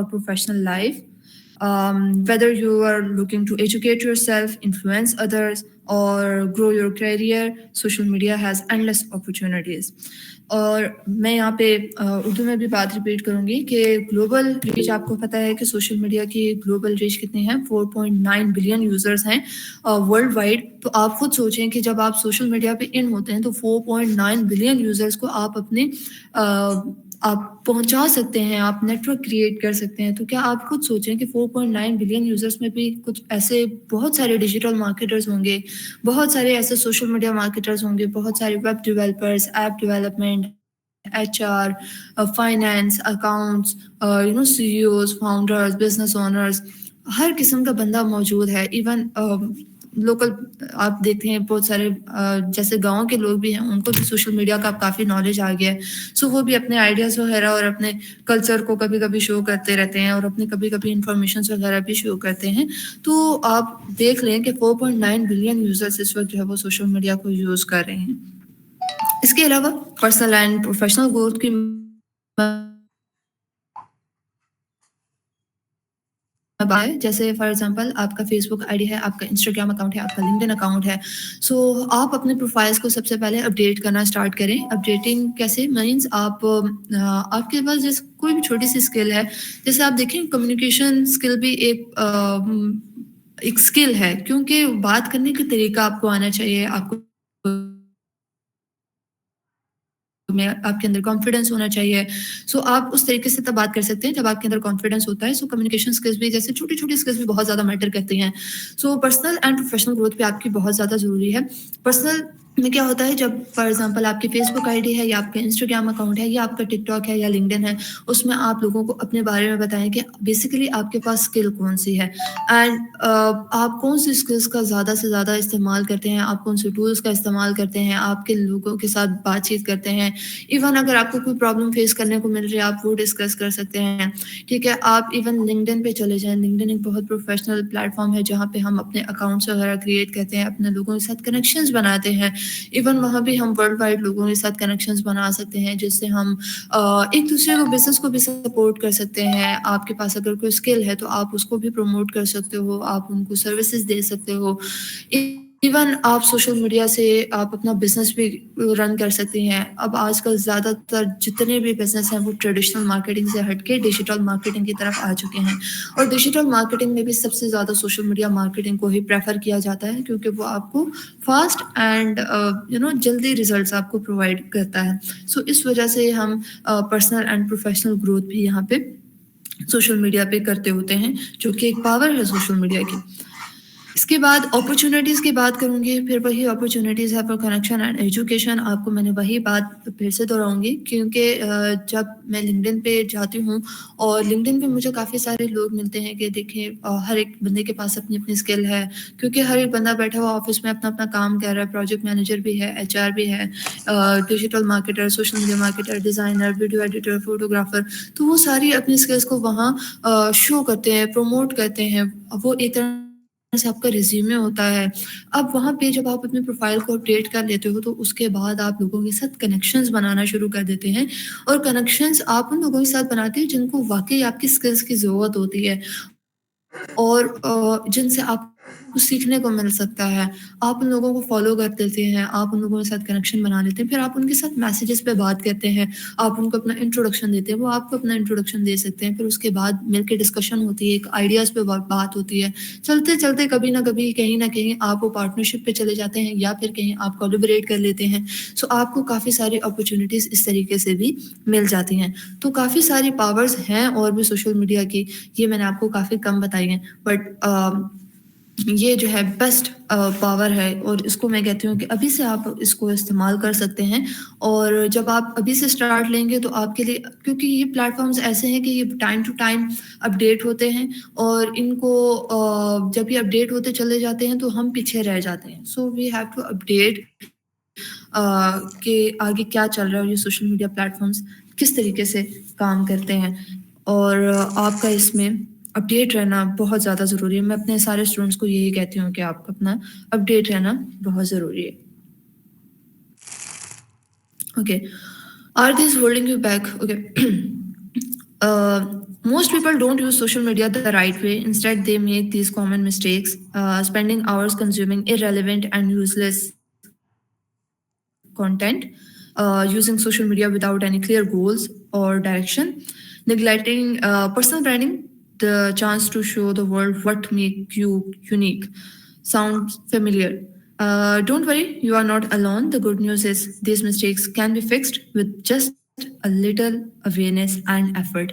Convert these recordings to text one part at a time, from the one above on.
professional life. Whether you are looking to educate yourself, influence others, or grow your career, social media has endless opportunities. اور میں یہاں پہ اردو میں بھی بات ریپیٹ کروں گی کہ گلوبل ریچ، آپ کو پتہ ہے کہ سوشل میڈیا کی گلوبل ریچ کتنی ہے، 4.9 بلین یوزرز ہیں ورلڈ وائڈ. تو آپ خود سوچیں کہ جب آپ سوشل میڈیا پہ ان ہوتے ہیں تو 4.9 بلین یوزرز کو آپ اپنے آپ پہنچا سکتے ہیں، آپ نیٹ ورک کریٹ کر سکتے ہیں. تو کیا آپ خود سوچیں کہ 4.9 بلین یوزرس میں بھی کچھ ایسے بہت سارے ڈیجیٹل مارکیٹرز ہوں گے، بہت سارے ایسے سوشل میڈیا مارکیٹرز ہوں گے، بہت سارے web developers, app development, HR، finance, accounts, CEOs، founders, business owners, ہر قسم کا بندہ موجود ہے. ایون لوکل آپ دیکھتے ہیں بہت سارے جیسے گاؤں کے لوگ بھی ہیں، ان کو بھی سوشل میڈیا کا کافی نالج آ گیا ہے. سو وہ بھی اپنے آئیڈیاز وغیرہ اور اپنے کلچر کو کبھی کبھی شو کرتے رہتے ہیں اور اپنے کبھی کبھی انفارمیشنز وغیرہ بھی شو کرتے ہیں. تو آپ دیکھ لیں کہ 4.9 بلین یوزرز اس وقت جو ہے وہ سوشل میڈیا کو یوز کر رہے ہیں. اس کے علاوہ پرسنل اینڈ پروفیشنل گروتھ کی جیسے فار ایگزامپل آپ کا فیس بک آئی ڈی ہے، آپ کا انسٹاگرام اکاؤنٹ ہے، آپ کا لنکڈن اکاؤنٹ ہے. سو آپ اپنے پروفائلس کو سب سے پہلے اپڈیٹ کرنا اسٹارٹ کریں. اپڈیٹنگ کیسے مینس آپ کے پاس جیسے کوئی بھی چھوٹی سی اسکل ہے، جیسے آپ دیکھیں کمیونیکیشن اسکل بھی ایک اسکل ہے، کیونکہ بات کرنے کا طریقہ آپ کو آنا چاہیے، آپ کو آپ کے اندر کانفیڈنس ہونا چاہیے. سو آپ اس طریقے سے تب بات کر سکتے ہیں جب آپ کے اندر کانفیڈنس ہوتا ہے. سو کمیونیکیشن اسکلس بھی جیسے چھوٹی چھوٹی اسکلس بھی بہت زیادہ میٹر کرتی ہیں. سو پرسنل اینڈ پروفیشنل گروتھ بھی آپ کی بہت زیادہ ضروری ہے. پرسنل میں کیا ہوتا ہے، جب فار ایگزامپل آپ کی فیس بک آئی ڈی ہے یا آپ کا انسٹاگرام اکاؤنٹ ہے یا آپ کا ٹک ٹاک ہے یا لنکڈن ہے، اس میں آپ لوگوں کو اپنے بارے میں بتائیں کہ بیسیکلی آپ کے پاس اسکل کون سی ہے اینڈ آپ کون سی اسکلس کا زیادہ سے زیادہ استعمال کرتے ہیں، آپ کون سے ٹولس کا استعمال کرتے ہیں، آپ کے لوگوں کے ساتھ بات چیت کرتے ہیں. ایون اگر آپ کو کوئی پرابلم فیس کرنے کو مل رہی ہے آپ وہ ڈسکس کر سکتے ہیں. ٹھیک ہے، آپ ایون لنکڈن پہ چلے جائیں. لنکڈن ایک بہت پروفیشنل پلیٹ فارم ہے جہاں پہ ہم اپنے اکاؤنٹس وغیرہ کریٹ کرتے ہیں، اپنے لوگوں کے ساتھ کنیکشنز بناتے ہیں. ایون وہاں بھی ہم ورلڈ وائڈ لوگوں کے ساتھ کنیکشنز بنا سکتے ہیں، جس سے ہم ایک دوسرے کو بزنس کو بھی سپورٹ کر سکتے ہیں. آپ کے پاس اگر کوئی اسکل ہے تو آپ اس کو بھی پروموٹ کر سکتے ہو، آپ ان کو سروسز دے سکتے ہو. ایون آپ سوشل میڈیا سے آپ اپنا بزنس بھی رن کر سکتے ہیں. اب آج کل زیادہ تر جتنے بھی بزنس ہیں وہ ٹریڈیشنل مارکیٹنگ سے ہٹ کے ڈیجیٹل مارکیٹنگ کی طرف آ چکے ہیں. اور ڈیجیٹل مارکیٹنگ میں بھی سب سے زیادہ سوشل میڈیا مارکیٹنگ کو ہی پریفر کیا جاتا ہے، کیونکہ وہ آپ کو فاسٹ اینڈ جلدی ریزلٹس آپ کو پرووائڈ کرتا ہے. سو اس وجہ سے ہم پرسنل اینڈ پروفیشنل گروتھ بھی یہاں پہ سوشل میڈیا پہ کرتے ہوتے ہیں، جو کہ ایک پاور ہے سوشل میڈیا کی. اس کے بعد اپرچونیٹیز کی بات کروں گی. پھر وہی اپرچونیٹیز ہے فار کنیکشن اینڈ ایجوکیشن. آپ کو میں نے وہی بات پھر سے دہراؤں گی، کیونکہ جب میں لنکڈن پہ جاتی ہوں اور لنکڈن پہ مجھے کافی سارے لوگ ملتے ہیں کہ دیکھیں ہر ایک بندے کے پاس اپنی اپنی اسکل ہے، کیونکہ ہر ایک بندہ بیٹھا ہوا آفس میں اپنا اپنا کام کر رہا ہے. پروجیکٹ مینیجر بھی ہے، HR بھی ہے، digital marketer, social media marketer, designer, video editor, photographer. تو وہ ساری اپنی اسکلس کو وہاں شو کرتے ہیں، پروموٹ کرتے ہیں. وہ ایک طرح سے آپ کا ریزیومے ہوتا ہے. اب وہاں پہ جب آپ اپنے پروفائل کو اپڈیٹ کر لیتے ہو تو اس کے بعد آپ لوگوں کے ساتھ کنیکشنز بنانا شروع کر دیتے ہیں. اور کنیکشنز آپ ان لوگوں کے ساتھ بناتے ہیں جن کو واقعی آپ کی اسکلس کی ضرورت ہوتی ہے اور جن سے آپ کو سیکھنے کو مل سکتا ہے. آپ ان لوگوں کو فالو کر دیتے ہیں، آپ ان لوگوں کے ساتھ کنیکشن بنا لیتے ہیں. پھر آپ ان کے ساتھ میسیجز پہ بات کرتے ہیں، آپ ان کو اپنا انٹروڈکشن دیتے ہیں، وہ آپ کو اپنا انٹروڈکشن دے سکتے ہیں. پھر اس کے بعد مل کے ڈسکشن ہوتی ہے، ایک آئیڈیاز پہ بات ہوتی ہے. چلتے چلتے کبھی نہ کبھی کہیں نہ کہیں آپ وہ پارٹنرشپ پہ چلے جاتے ہیں یا پھر کہیں آپ کولیبریٹ کر لیتے ہیں. سو آپ کو کافی ساری اپرچونیٹیز اس طریقے سے بھی مل جاتی ہیں. تو کافی ساری پاورز ہیں اور بھی سوشل میڈیا کی، یہ میں نے آپ کو کافی کم بتائی ہیں، بٹ یہ جو ہے بیسٹ پاور ہے اور اس کو میں کہتی ہوں کہ ابھی سے آپ اس کو استعمال کر سکتے ہیں. اور جب آپ ابھی سے اسٹارٹ لیں گے تو آپ کے لیے، کیونکہ یہ پلیٹ فارمز ایسے ہیں کہ یہ ٹائم ٹو ٹائم اپڈیٹ ہوتے ہیں اور ان کو جب یہ اپڈیٹ ہوتے چلے جاتے ہیں تو ہم پیچھے رہ جاتے ہیں. سو وی ہیو ٹو اپڈیٹ کہ آگے کیا چل رہا ہے اور یہ سوشل میڈیا پلیٹ فارمز کس طریقے سے کام کرتے ہیں. اور آپ کا اس میں اپڈیٹ رہنا بہت زیادہ ضروری ہے. میں اپنے سارے اسٹوڈنٹس کو یہی کہتی ہوں کہ آپ کو اپنا اپڈیٹ رہنا بہت ضروری ہے. Okay, are these holding you back? Okay, Most people don't use social media the right way. Instead, they make these common mistakes, spending hours consuming irrelevant and useless content, using social media without any clear goals or direction, neglecting personal branding, the chance to show the world what makes you unique. Sounds familiar? Don't worry, you are not alone. The good news is these mistakes can be fixed with just a little awareness and effort.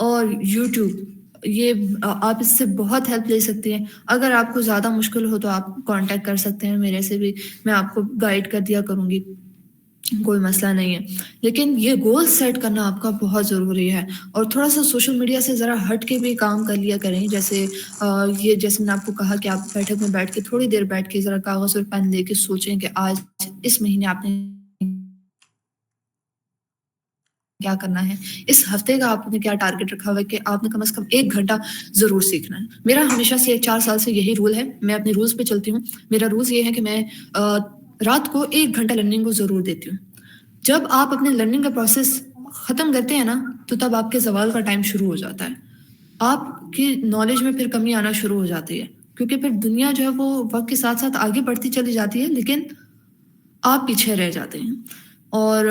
اور YouTube, یہ آپ اس سے بہت help لے سکتے ہیں. اگر آپ کو زیادہ مشکل ہو تو آپ کانٹیکٹ کر سکتے ہیں میرے سے بھی، میں آپ کو گائیڈ کر دیا کروں گی، کوئی مسئلہ نہیں ہے. لیکن یہ گول سیٹ کرنا آپ کا بہت ضروری ہے، اور تھوڑا سا سوشل میڈیا سے ذرا ہٹ کے بھی کام کر لیا کریں. جیسے یہ جیسے میں نے آپ کو کہا کہ آپ بیٹھک میں بیٹھ کے تھوڑی دیر بیٹھ کے ذرا کاغذ اور پین لے کے سوچیں کہ آج اس مہینے آپ نے کیا کرنا ہے، اس ہفتے کا آپ نے کیا ٹارگٹ رکھا ہوا ہے کہ آپ نے کم از کم 1 گھنٹہ ضرور سیکھنا ہے. میرا ہمیشہ سے 4 سال سے یہی رول ہے، میں اپنے رولز پہ چلتی ہوں. میرا رولز یہ ہے کہ میں رات کو 1 گھنٹہ لرننگ کو ضرور دیتی ہوں. جب آپ اپنے لرننگ کا پروسیس ختم کرتے ہیں نا تو تب آپ کے زوال کا ٹائم شروع ہو جاتا ہے. آپ کی نالج میں پھر کمی آنا شروع ہو جاتی ہے، کیونکہ پھر دنیا جو ہے وہ وقت کے ساتھ ساتھ آگے بڑھتی چلی جاتی ہے، لیکن آپ پیچھے رہ جاتے ہیں. اور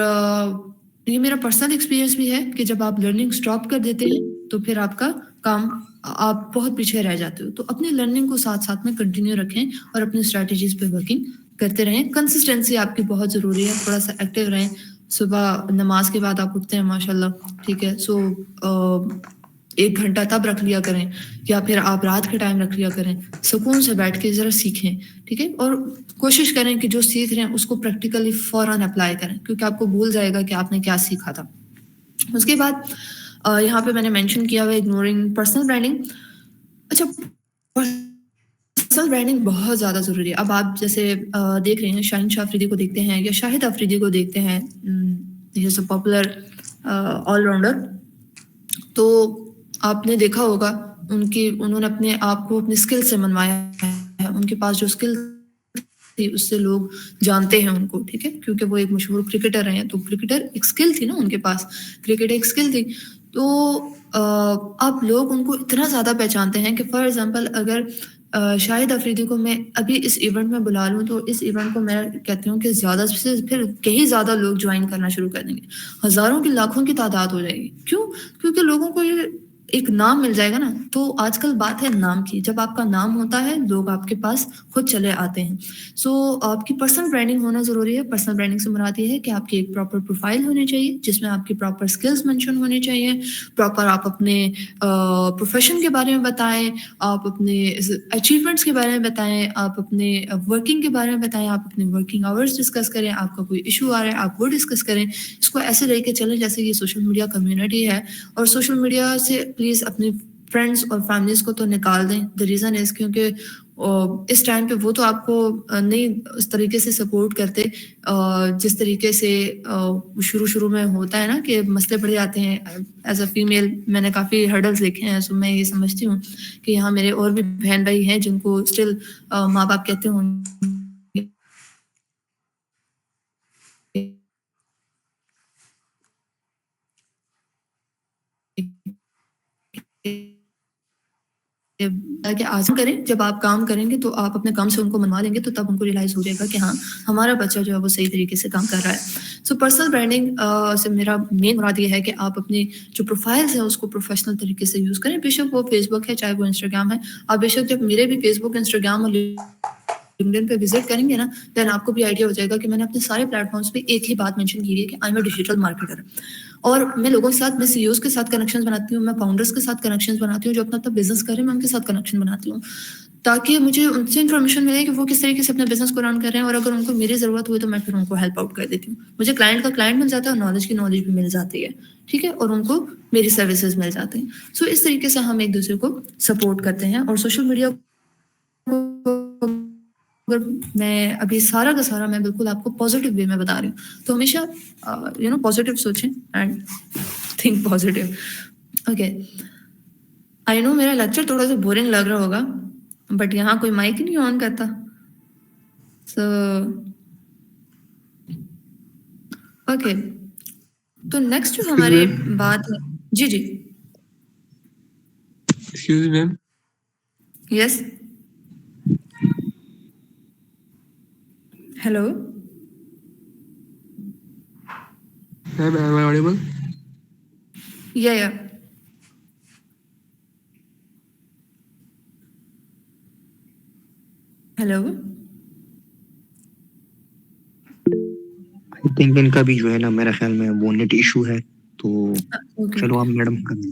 یہ میرا پرسنل ایکسپیرینس بھی ہے کہ جب آپ لرننگ سٹاپ کر دیتے ہیں تو پھر آپ کا کام، آپ بہت پیچھے رہ جاتے ہو. تو اپنی لرننگ کو ساتھ ساتھ میں کنٹینیو رکھیں اور اپنی اسٹریٹجیز پہ ورکنگ کرتے رہیں. کنسسٹنسی آپ کی بہت ضروری ہے، تھوڑا سا ایکٹیو رہیں. صبح نماز کے بعد آپ اٹھتے ہیں ماشاء اللہ، ٹھیک ہے، سو 1 گھنٹہ تب رکھ لیا کریں، یا پھر آپ رات کے ٹائم رکھ لیا کریں. سکون سے بیٹھ کے ذرا سیکھیں، ٹھیک ہے، اور کوشش کریں کہ جو سیکھ رہے ہیں اس کو پریکٹیکلی فوراً اپلائی کریں، کیونکہ آپ کو بھول جائے گا کہ آپ نے کیا سیکھا تھا. اس کے بعد یہاں پہ میں نے مینشن کیا ہوا ہے اگنورنگ پرسنل برانڈنگ. اچھا، پرسنل برانڈنگ بہت زیادہ ضروری ہے. اب آپ جیسے دیکھ رہے ہیں شاہین شاہ افریدی کو دیکھتے ہیں یا شاہد افریدی کو دیکھتے ہیں، یہ سب پاپولر آل راؤنڈر. تو آپ نے دیکھا ہوگا انہوں نے اپنے آپ کو اپنے اسکل سے منوایا ہے. ان کے پاس جو اسکل تھی اس سے لوگ جانتے ہیں ان کو، ٹھیک ہے، کیونکہ وہ ایک مشہور کرکٹر ہیں. تو کرکٹر ایک اسکل تھی نا ان کے پاس، کرکٹ ایک اسکل تھی. تو اب لوگ ان کو اتنا زیادہ پہچانتے ہیں کہ فار ایگزامپل اگر شاہد افریدی کو میں ابھی اس ایونٹ میں بلا لوں تو اس ایونٹ کو میں کہتی ہوں کہ زیادہ سے پھر کئی زیادہ لوگ جوائن کرنا شروع کر دیں گے، ہزاروں کی لاکھوں کی تعداد ہو جائے گی. کیوں؟ کیونکہ لوگوں کو یہ ایک نام مل جائے گا نا. تو آج کل بات ہے نام کی، جب آپ کا نام ہوتا ہے لوگ آپ کے پاس خود چلے آتے ہیں. سو آپ کی پرسنل برانڈنگ ہونا ضروری ہے. پرسنل برانڈنگ سے مراد یہ ہے کہ آپ کی ایک پراپر پروفائل ہونی چاہیے جس میں آپ کی پراپر اسکلز مینشن ہونے چاہیے. پراپر آپ اپنے پروفیشن کے بارے میں بتائیں، آپ اپنے اچیومنٹس کے بارے میں بتائیں، آپ اپنے ورکنگ کے بارے میں بتائیں، آپ اپنے ورکنگ آورس ڈسکس کریں. آپ کا کوئی ایشو آ رہا ہے آپ وہ ڈسکس کریں. اس کو ایسے لے کے چلیں جیسے یہ سوشل میڈیا کمیونٹی ہے. اور سوشل میڈیا سے پلیز اپنے فرینڈس اور فیملیز کو تو نکال دیں. دا ریزن از کیونکہ اس ٹائم پہ وہ تو آپ کو نہیں اس طریقے سے سپورٹ کرتے جس طریقے سے شروع میں ہوتا ہے نا کہ مسئلے بڑھ جاتے ہیں. ایز اے فیمیل میں نے کافی ہرڈلز دیکھے ہیں. سو میں یہ سمجھتی ہوں کہ یہاں میرے اور بھی بہن بھائی ہیں جن کو اسٹل ماں باپ کہتے ہوں کہ آزم کریں. جب آپ کام کریں گے تو آپ اپنے کام سے ان کو منوا لیں گے تو تب ان کو ریلائز ہو جائے گا کہ ہاں ہمارا بچہ جو ہے وہ صحیح طریقے سے کام کر رہا ہے. سو پرسنل برانڈنگ سے میرا مین مراد یہ ہے کہ آپ اپنی جو پروفائلز ہیں اس کو پروفیشنل طریقے سے یوز کریں. بے شک وہ فیس بک ہے چاہے وہ انسٹاگرام ہے. آپ بے شک جب میرے بھی فیس بک انسٹاگرام اور لنکڈن پہ وزٹ کریں گے نا دین آپ کو بھی آئیڈیا ہو جائے گا کہ میں نے اپنے سارے پلیٹ فارمس پہ ایک ہی بات مینشن کی ہے کہ I am a digital marketer. اور میں لوگوں کے ساتھ، میں سی اوز کے ساتھ کنیکشن بناتی ہوں، میں فاؤنڈرس کے ساتھ کنیکشن بناتی ہوں جو اپنا بزنس کر رہے ہیں، میں ان کے ساتھ کنیکشن بناتی ہوں تاکہ مجھے ان سے انفارمیشن ملے کہ وہ کس طریقے سے اپنے بزنس کو رن کر رہے ہیں. اور اگر ان کو میری ضرورت ہوئی تو میں پھر ان کو ہیلپ آؤٹ کر دیتی ہوں. مجھے کلائنٹ کا کلائنٹ مل جاتا ہے اور نالج کی نالج بھی مل جاتی ہے، ٹھیک ہے، اور ان کو میری سروسز مل جاتے ہیں. سو اس طریقے سے ہم ایک دوسرے کو سپورٹ کرتے ہیں. اور سوشل میڈیا میں ابھی سارا کا سارا میں بالکل آپ کو پازیٹیو وے میں بتا رہی ہوں. تو ہمیشہ پازیٹیو سوچیں اینڈ تھنک پازیٹیو. اوکے، آئی نو میرا لیکچر تھوڑا سا بورنگ لگ رہا ہوگا بٹ یہاں کوئی مائک ہی نہیں آن کرتا. سو اوکے، تو نیکسٹ جو Excuse ہماری me, ma'am. بات ہے، جی جی Excuse me, ma'am. Yes hello Ma'am, am I audible? یا ہیلو I think ان کا بھی جو ہے نا میرا خیال میں وہ نیٹ ایشو ہے تو اوکے چلو اوکے آپ میڈم کر دیں.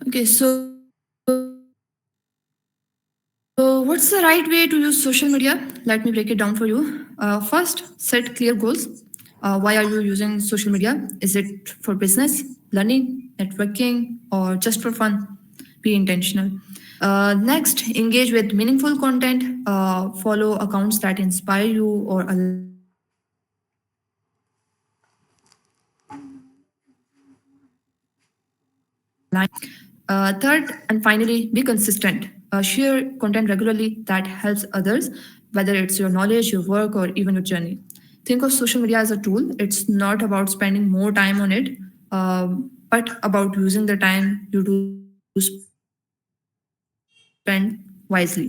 Okay, so what's the right way to use social media? Let me break it down for you. First, set clear goals. Why are you using social media? Is it for business, learning, networking, or just for fun? Be intentional. Next, engage with meaningful content. Follow accounts that inspire you or third and finally, be consistent. Share content regularly that helps others, whether it's your knowledge, your work, or even your journey. Think of social media as a tool. It's not about spending more time on it, but about using the time you do spend wisely.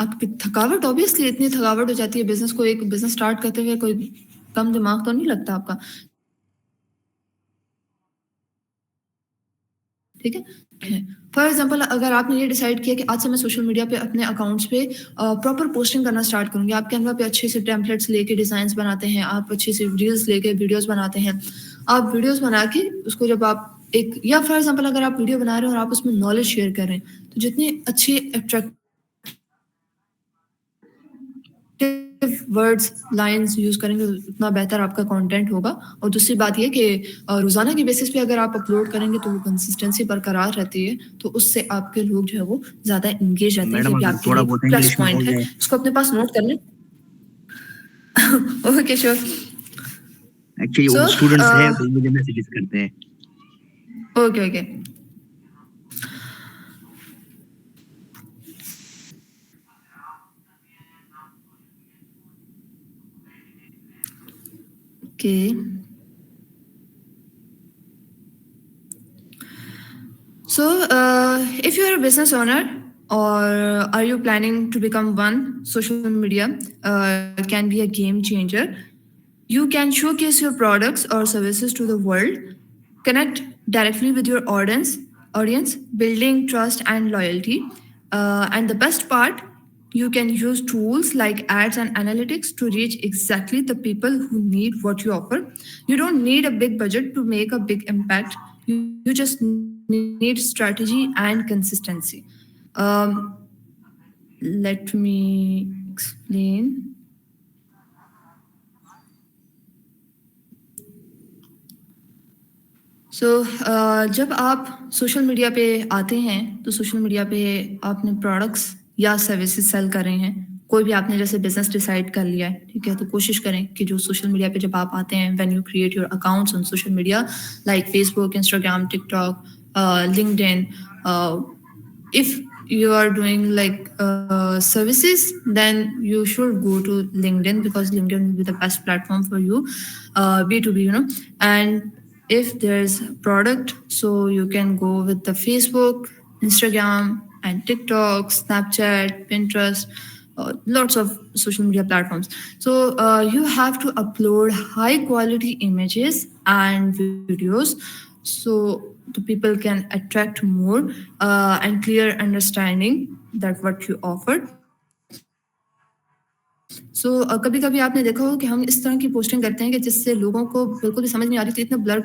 آپ کی تھکاوٹ obviously اتنی تھکاوٹ ہو جاتی ہے business کو، ایک business start کرتے ہوئے کوئی کم دماغ تو نہیں لگتا آپ کا، ٹھیک ہے. فار ایگزامپل اگر آپ نے یہ ڈیسائیڈ کیا کہ آج سے میں سوشل میڈیا پہ اپنے اکاؤنٹس پہ پراپر پوسٹنگ کرنا اسٹارٹ کروں گی، آپ کینوا پہ اچھے سے ٹیمپلیٹس لے کے ڈیزائنس بناتے ہیں، آپ اچھے سے ریلس لے کے ویڈیوز بناتے ہیں، آپ ویڈیوز بنا کے اس کو جب آپ ایک، یا فار ایگزامپل اگر آپ ویڈیو بنا رہے ہیں اور آپ اس میں نالج شیئر کر رہے ہیں، تو جتنے اچھے اٹریکٹیو ورڈز لائنز یوز کریں گے اتنا بہتر آپ کا کانٹینٹ ہوگا. اور دوسری بات یہ کہ روزانہ کی بیسس پہ اگر آپ اپلوڈ کریں گے تو وہ کنسسٹنسی برقرار رہتی ہے، تو اس سے آپ کے لوگ جو ہے وہ زیادہ انگیج رہتے ہیں. یہ میڈم بھی اگر آپ کے تھوڑا لیے بہت پلس انگلش میں پوائنٹ بول ہے، دیں. اس کو اپنے پاس نوٹ کر لیں. Okay sure. ایکچولی وہ اسٹوڈنٹس ہیں تو مجھے میسیجز کرتے ہیں. Okay okay. Okay. So, if you are a business owner or are you planning to become one, social media can be a game changer. You can showcase your products or services to the world, connect directly with your audience, building trust and loyalty. And the best part, you can use tools like ads and analytics to reach exactly the people who need what you offer. You don't need a big budget to make a big impact. You just need strategy and consistency. Let me explain. جب آپ social media پہ آتے ہیں تو social media پہ آپ نے products یا سروسز سیل کر رہے ہیں، کوئی بھی آپ نے جیسے بزنس ڈیسائیڈ کر لیا ہے، ٹھیک ہے، تو کوشش کریں کہ جو سوشل میڈیا پہ جب آپ آتے ہیں، when you create your accounts on social media like Facebook, Instagram, TikTok, LinkedIn. If you are doing like services, then you should go to LinkedIn because LinkedIn will be the best platform for you, B2B, and if there's product, so you can go with the Facebook, Instagram and TikTok, Snapchat, Pinterest, lots of social media platforms. So you have to upload high quality images and videos so the people can attract more and clear understanding that what you offer. سو کبھی کبھی آپ نے دیکھا ہو کہ ہم اس طرح کی posting کرتے ہیں کہ جس سے لوگوں کو بالکل بھی سمجھ نہیں آ رہی تھی، اتنا بلر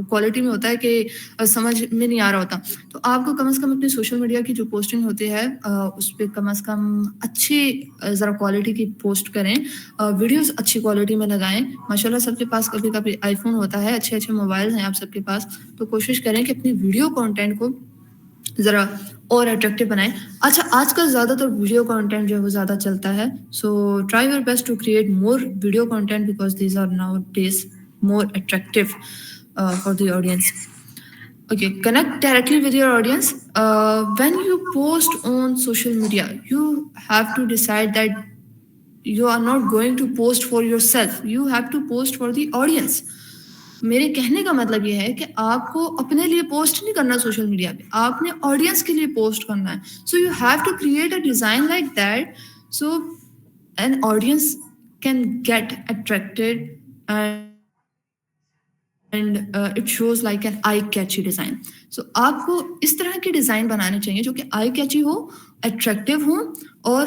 کوالٹی میں ہوتا ہے کہ سمجھ میں نہیں آ رہا ہوتا. تو آپ کو کم از کم اپنی سوشل میڈیا کی جو پوسٹنگ ہوتی ہے اس پہ کم از کم اچھی ذرا کوالٹی کی پوسٹ کریں، ویڈیوز اچھی کوالٹی میں لگائیں. ماشاء اللہ سب کے پاس کبھی کبھی آئی فون ہوتا ہے، اچھے اچھے موبائل ہیں آپ سب کے پاس، تو کوشش کریں کہ اپنی ویڈیو کانٹینٹ کو ذرا اور اٹریکٹیو بنائیں. اچھا آج کل زیادہ تر ویڈیو کانٹینٹ جو ہے وہ زیادہ چلتا ہے، so try your best to create more video content because these are nowadays more attractive for the audience. Okay, connect directly with your audience. When you post on social media, you have to decide that you are not going to post for yourself. You have to post for the audience. میرے کہنے کا مطلب یہ ہے کہ آپ کو اپنے لیے پوسٹ نہیں کرنا سوشل میڈیا پہ، آپ نے آڈینس کے لیے پوسٹ کرنا ہے. So you have to create a design like that so an audience can get attracted and it shows like an eye catchy design. So آپ کو اس طرح کی ڈیزائن بنانے چاہیے جو کہ آئی کیچی ہو، اٹریکٹیو ہوں، اور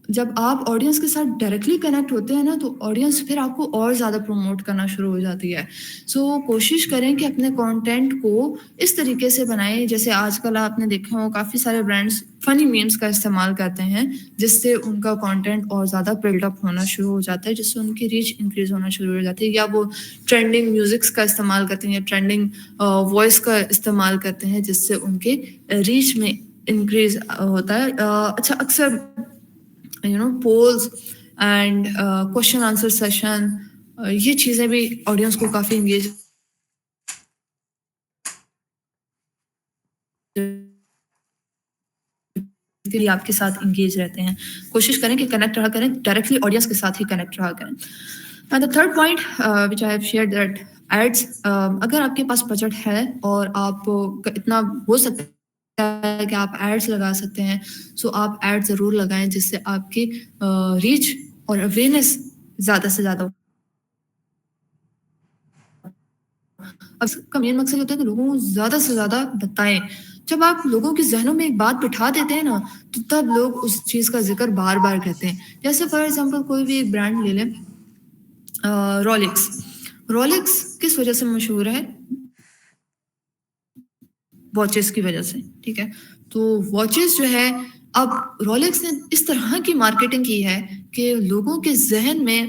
جب آپ آڈینس کے ساتھ ڈائریکٹلی کنیکٹ ہوتے ہیں نا تو آڈینس پھر آپ کو اور زیادہ پروموٹ کرنا شروع ہو جاتی ہے. سو کوشش کریں کہ اپنے کانٹینٹ کو اس طریقے سے بنائیں جیسے آج کل آپ نے دیکھا ہو کافی سارے برانڈس فنی میمس کا استعمال کرتے ہیں جس سے ان کا کانٹینٹ اور زیادہ بلڈ اپ ہونا شروع ہو جاتا ہے، جس سے ان کی ریچ انکریز ہونا شروع ہو جاتی ہے. یا وہ ٹرینڈنگ میوزکس کا استعمال کرتے ہیں یا ٹرینڈنگ وائس کا استعمال کرتے ہیں جس سے ان کے ریچ میں انکریز ہوتا ہے. اچھا اکثر polls and question answer session یہ چیزیں بھی آڈینس کو کافی انگیج آپ کے ساتھ انگیج رہتے ہیں. کوشش کریں کہ کنیکٹ رہا کریں، ڈائریکٹلی آڈینس کے ساتھ ہی کنیکٹ رہا کریں. And the third point which I have shared that ads. اگر آپ کے پاس بجٹ ہے اور آپ اتنا ہو سکتا ہے کہ آپ ایڈس لگا سکتے ہیں. سو آپ ایڈ ضرور لگائیں جس سے آپ کی ریچ اور اویئرنیس زیادہ سے زیادہ. اس کا مین مقصد ہوتا ہے کہ لوگوں کو زیادہ سے زیادہ بتائیں. جب آپ لوگوں کے ذہنوں میں ایک بات بٹھا دیتے ہیں نا تو تب لوگ اس چیز کا ذکر بار بار کرتے ہیں. جیسے فار ایگزامپل کوئی بھی ایک برانڈ لے لیں, رولکس. رولکس کس وجہ سے مشہور ہے؟ واچز کی وجہ سے. ٹھیک ہے, تو واچز جو ہے اب رولکس نے اس طرح کی مارکیٹنگ کی ہے کہ لوگوں کے ذہن میں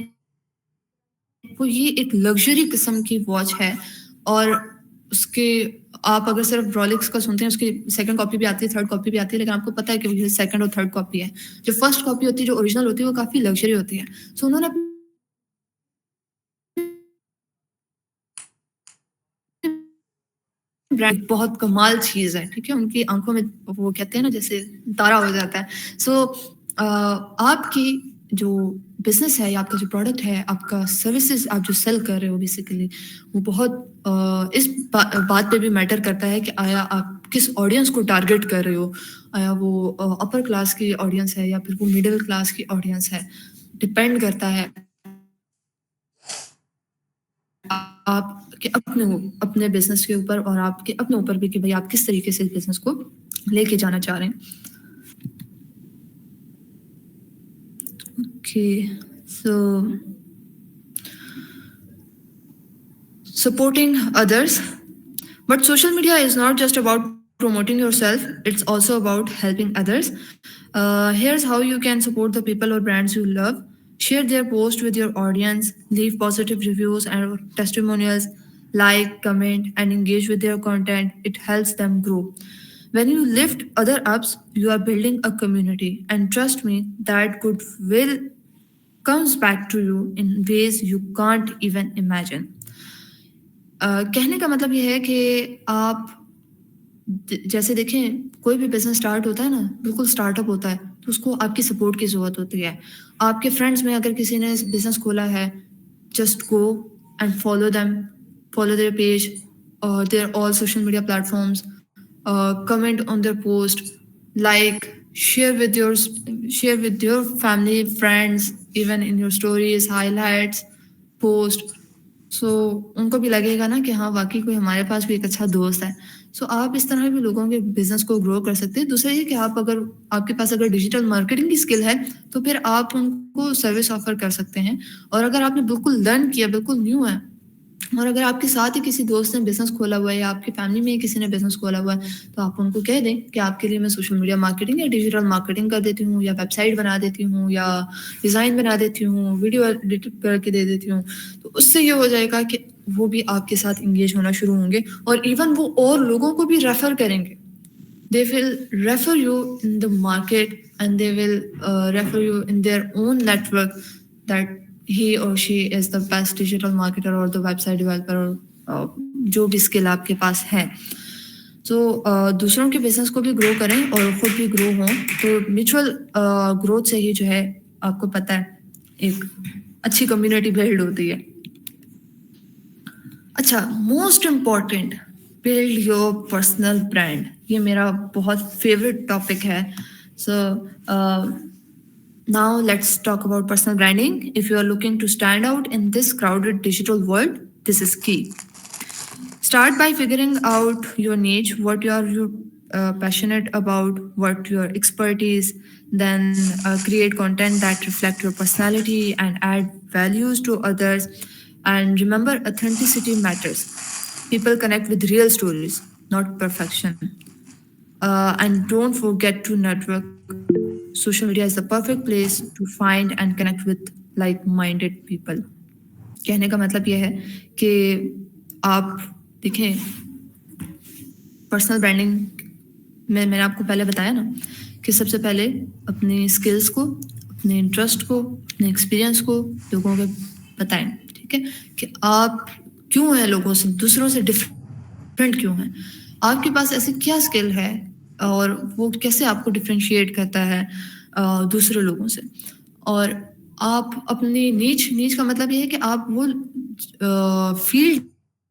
وہ یہ ایک لگژری قسم کی واچ ہے. اور اس کے آپ اگر صرف رولکس کا سنتے ہیں اس کی سیکنڈ کاپی بھی آتی ہے, تھرڈ کاپی بھی آتی ہے, لیکن آپ کو پتا ہے کہ یہ سیکنڈ اور تھرڈ کاپی ہے. جو فرسٹ کاپی ہوتی ہے, جو اوریجنل ہوتی ہے, وہ کافی لگژری ہوتی ہے. سو انہوں نے برانڈ بہت کمال چیز ہے. ٹھیک ہے, ان کی آنکھوں میں وہ کہتے ہیں نا جیسے تارا ہو جاتا ہے. سو آپ کی جو بزنس ہے یا آپ کا جو پروڈکٹ ہے, آپ کا سروسز آپ جو سیل کر رہے ہو بیسیکلی, وہ بہت اس بات پہ بھی میٹر کرتا ہے کہ آیا آپ کس آڈینس کو ٹارگیٹ کر رہے ہو. آیا وہ اپر کلاس کی آڈینس ہے یا پھر وہ مڈل کلاس کی آڈینس ہے. ڈپینڈ کرتا ہے آپ کے اپنے بزنس کے اوپر اور آپ کے اپنے اوپر بھی کہ بھائی آپ کس طریقے سے بزنس کو لے کے جانا چاہ رہے ہیں. Okay, so supporting others. But social media is not just about promoting yourself, it's also about helping others. Here's how you can support the people or brands you love. Share their post with your audience, leave positive reviews and testimonials, like, comment, and engage with their content. It helps them grow. When you lift other up, you are building a community. And trust me, that goodwill comes back to you in ways you can't even imagine. کہنے کا مطلب یہ ہے کہ آپ جیسے دیکھیں کوئی بھی بزنس اسٹارٹ ہوتا ہے نا, بالکل اسٹارٹ اپ ہوتا ہے, تو اس کو آپ کی سپورٹ کی ضرورت ہوتی ہے. آپ کے فرینڈس میں اگر کسی نے بزنس کھولا ہے, just go and follow them, follow their page اور their all social media platforms, comment on their post, like, share with your family, friends, even in your stories, highlights, post. So ان کو بھی لگے گا نا کہ ہاں واقعی کوئی ہمارے پاس بھی ایک اچھا دوست ہے. سو آپ اس طرح بھی لوگوں کے بزنس کو گرو کر سکتے ہیں. دوسرا یہ کہ آپ کے پاس اگر ڈیجیٹل مارکیٹنگ کی اسکل ہے تو پھر آپ ان کو سروس آفر کر سکتے ہیں. اور اگر آپ نے بالکل لرن کیا, بالکل نیو ہے, اور اگر آپ کے ساتھ ہی کسی دوست نے بزنس کھولا ہوا ہے یا آپ کی فیملی میں ہی کسی نے بزنس کھولا ہوا ہے, تو آپ ان کو کہہ دیں کہ آپ کے لیے میں سوشل میڈیا مارکیٹنگ یا ڈیجیٹل مارکیٹنگ کر دیتی ہوں, یا ویب سائٹ بنا دیتی ہوں, یا ڈیزائن بنا دیتی ہوں, ویڈیو ایڈٹ کر کے دے دیتی ہوں. تو اس سے یہ ہو جائے گا کہ وہ بھی آپ کے ساتھ انگیج ہونا شروع ہوں گے, اور ایون وہ اور لوگوں کو بھی ریفر کریں گے. They will refer you in the market and they will refer you in their own network that he or she is the best digital marketer or the website developer or جو بھی skill آپ کے پاس ہے. تو دوسروں کے business کو بھی گرو کریں اور خود بھی گرو ہوں, تو میوچل گروتھ سے ہی جو ہے آپ کو پتہ ہے ایک اچھی کمیونٹی بلڈ ہوتی ہے. اچھا, most important, build your personal brand. یہ میرا بہت فیوریٹ ٹاپک ہے. سو now let's talk about personal branding. If you are looking to stand out in this crowded digital world, this is key. Start by figuring out your niche, what you are passionate about, what your expertise. Then create content that reflect your personality and add values to others. And remember, authenticity matters. People connect with real stories, not perfection. And don't forget to network. Social media is the perfect place to find and connect with like-minded people. کہنے کا مطلب یہ ہے کہ آپ دیکھیں personal branding میں نے آپ کو پہلے بتایا نا کہ سب سے پہلے اپنے اسکلس کو, اپنے انٹرسٹ کو, اپنے ایکسپیرئنس کو لوگوں کو بتائیں. ٹھیک ہے, کہ آپ کیوں ہیں لوگوں سے, دوسروں سے ڈفرینٹ کیوں ہیں, آپ کے پاس ایسی کیا اسکل ہے اور وہ کیسے آپ کو ڈفرینشیٹ کرتا ہے دوسرے لوگوں سے. اور آپ اپنی نیچ کا مطلب یہ ہے کہ آپ وہ field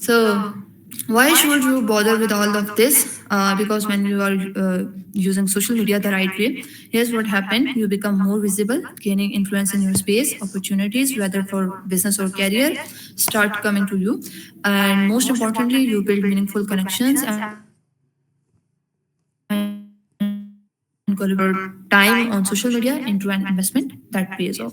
So why should you bother with all of this? Because when you are using social media the right way, here's what happened: you become more visible, gaining influence in your space. Opportunities, whether for business or career, start coming to you, and most importantly, you build meaningful connections and convert time on social media into an investment that pays off.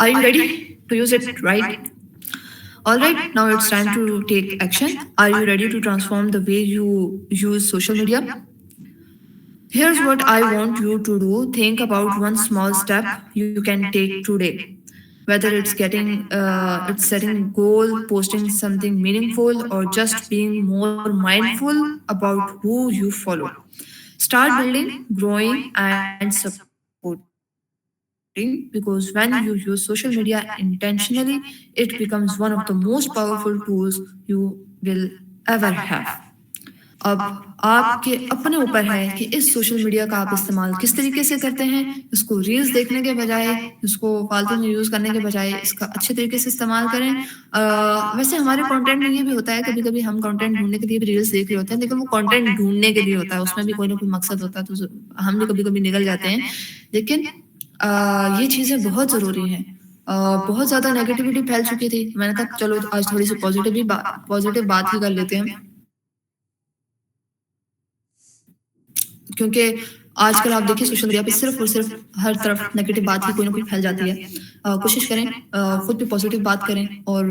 Are you ready to use it right? All right, now it's time to take action. Are you ready to transform the way you use social media? Here's what I want you to do. Think about one small step you can take today. Whether it's it's setting a goal, posting something meaningful, or just being more mindful about who you follow. Start building, growing, and supporting, because when you use social media intentionally, it becomes one of the most powerful tools you will ever have. اب آپ کے اپنے اوپر ہے کہ اس social media کا آپ استعمال کس طریقے سے کرتے ہیں. اس کو ریلز دیکھنے کے بجائے، اس کو فالتو میں یوز کرنے کے بجائے اس کا اچھے طریقے سے استعمال کریں. ویسے ہمارے کانٹینٹ میں یہ بھی ہوتا ہے، کبھی کبھی ہم کانٹینٹ ڈھونڈنے کے لیے بھی ریلس دیکھ رہے ہوتے ہیں، لیکن وہ کانٹینٹ ڈھونڈنے کے لیے ہوتا ہے، اس میں بھی کوئی نہ کوئی مقصد ہوتا ہے، تو ہم بھی کبھی کبھی نگل جاتے ہیں. لیکن یہ چیزیں بہت ضروری ہیں. بہت زیادہ نیگیٹیوٹی پھیل چکی تھی، میں نے کہا چلو آج تھوڑی سی پازیٹیو بات ہی کر لیتے ہیں، کیونکہ آج کل آپ دیکھیں سوشل میڈیا پہ صرف اور صرف ہر طرف نیگیٹو بات ہی کوئی نہ کوئی پھیل جاتی ہے. کوشش کریں خود بھی پازیٹیو بات کریں اور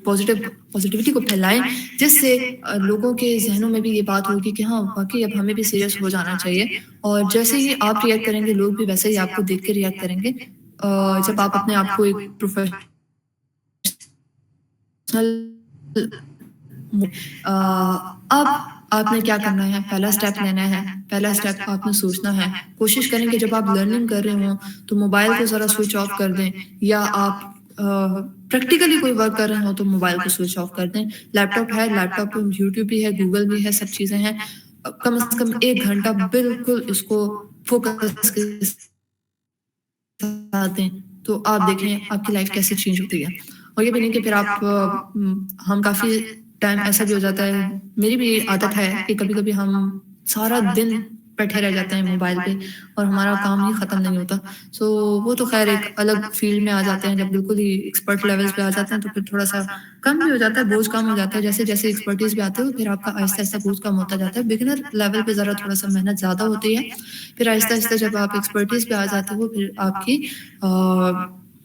پازیٹیوٹی کو پھیلائیں، جس سے لوگوں کے ذہنوں میں بھی یہ بات ہوگی کہ ہاں واقعی اب ہمیں بھی سیریس ہو جانا چاہیے. اور جیسے ہی آپ ریئیکٹ کریں گے لوگ بھی ویسے ہی آپ کو دیکھ کے ریئیکٹ کریں گے. جب آپ اپنے آپ کو ایک پروفیشنل اب آپ نے کیا کرنا ہے، پہلا اسٹیپ لینا ہے. پہلا اسٹیپ آپ نے سوچنا ہے. کوشش کریں کہ جب آپ لرننگ کر رہے ہوں تو موبائل کو ذرا سوئچ آف کر دیں، یا آپ پریکٹیکلی کوئی ورک کر رہے ہوں تو موبائل کو سوئچ آف کر دیں. لیپ ٹاپ ہے، لیپ ٹاپ پہ یوٹیوب بھی ہے، گوگل بھی ہے، سب چیزیں ہیں. کم از کم 1 گھنٹہ بالکل اس کو فوکس کے ساتھ دیں، تو آپ دیکھیں آپ کی لائف کیسے چینج ہوتی ہے. اور یہ بھی نہیں کہ پھر آپ ہم کافی ٹائم ایسا بھی ہو جاتا ہے، میری بھی عادت ہے کہ کبھی کبھی ہم سارا دن بیٹھے رہ جاتے ہیں موبائل پہ اور ہمارا کام ہی ختم نہیں ہوتا. سو وہ تو خیر ایک الگ فیلڈ میں آ جاتے ہیں، جب بالکل ہی ایکسپرٹ لیولس پہ آ جاتے ہیں تو پھر تھوڑا سا کم بھی ہو جاتا ہے، بوجھ کم ہو جاتا ہے. جیسے جیسے ایکسپرٹیز بھی آتے ہو پھر آپ کا آہستہ آہستہ بوجھ کم ہوتا جاتا ہے. بگنر لیول پہ ذرا تھوڑا سا محنت زیادہ ہوتی ہے، پھر آہستہ آہستہ جب آپ ایکسپرٹیز پہ آ جاتے ہو پھر آپ کی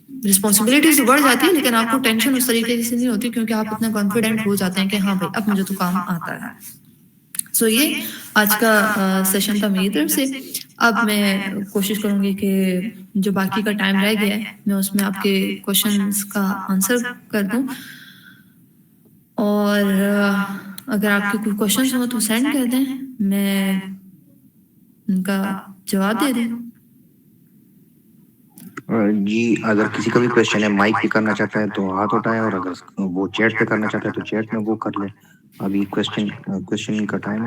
رسپانسبلٹیز تو بڑھ جاتی ہے، لیکن آپ کو ٹینشن اس طریقے سے نہیں ہوتی، کیونکہ آپ اتنا کانفیڈنٹ ہو جاتے ہیں کہ ہاں بھائی اب مجھے تو کام آتا ہے. سو یہ آج کا سیشن تھا میری طرف سے. اب میں کوشش کروں گی کہ جو باقی کا ٹائم رہ گیا ہے میں اس میں آپ کے کوشچنس کا آنسر کر دوں، اور اگر آپ کے کوئی کوشچنس ہوں تو سینڈ کر دیں، میں ان کا جواب دے دوں. جی اگر کسی کا بھی کوشچن ہے مائک پہ کرنا چاہتا ہے تو ہاتھ اٹھائے، اور اگر وہ چیٹ پہ کرنا چاہتا ہے تو چیٹ میں وہ کر لے. ابھی کوشچن کا ٹائم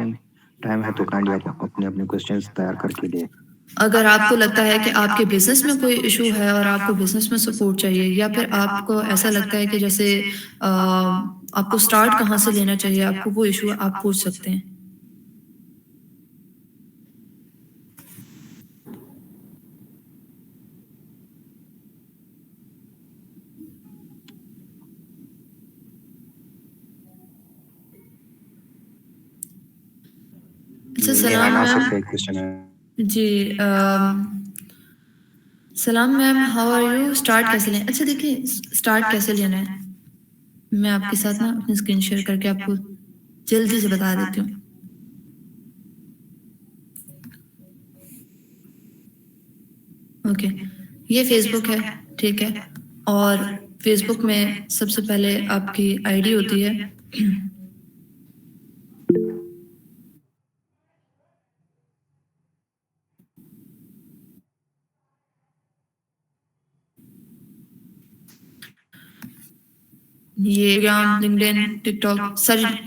ہے تو کائنڈلی آپ اپنے کوشچنس تیار کر کے دیں. اگر آپ کو لگتا ہے کہ آپ کے بزنس میں کوئی ایشو ہے اور آپ کو بزنس میں سپورٹ چاہیے، یا پھر آپ کو ایسا لگتا ہے کہ جیسے آپ کو سٹارٹ کہاں سے لینا چاہیے، آپ کو وہ ایشو آپ پوچھ سکتے ہیں. اچھا سلام میم. جی سلام میم، ہاؤ آر یو؟ اسٹارٹ کیسے لیں؟ اچھا دیکھیں اسٹارٹ کیسے لینا ہے میں آپ کے ساتھ نا اپنی اسکرین شیئر کر کے آپ کو جلدی سے بتا دیتی ہوں. اوکے، یہ فیس بک ہے، ٹھیک ہے. اور فیس بک میں سب سے پہلے آپ کی آئی ڈی ہوتی ہے. یہ انسٹاگرام، لنکڈن، ٹک ٹاک،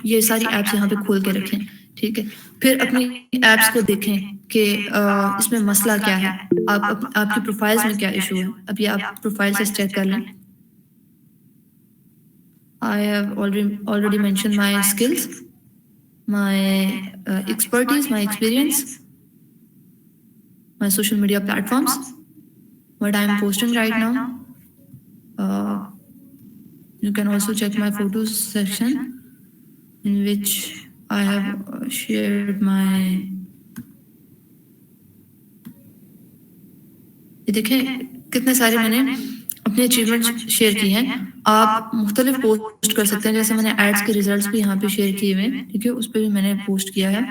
یہ ساری ایپس یہاں پہ کھول کے رکھیں، ٹھیک ہے. پھر اپنی ایپس کو دیکھیں کہ اس میں مسئلہ کیا ہے، آپ کی پروفائلز میں کیا ایشو ہے. اب یہ آپ پروفائل سے چیک کر لیں. I have already mentioned my skills, my expertise, my experience, my social media platforms, what I am posting right now. You can also check my photos section in which I have shared my. دیکھیں کتنے سارے میں نے اپنے achievement share کی ہیں. آپ مختلف پوسٹ کر سکتے ہیں، جیسے میں نے ایڈس کے ریزلٹس بھی یہاں پہ شیئر کیے ہوئے ہیں، ٹھیک ہے، اس پہ بھی میں نے پوسٹ کیا ہے.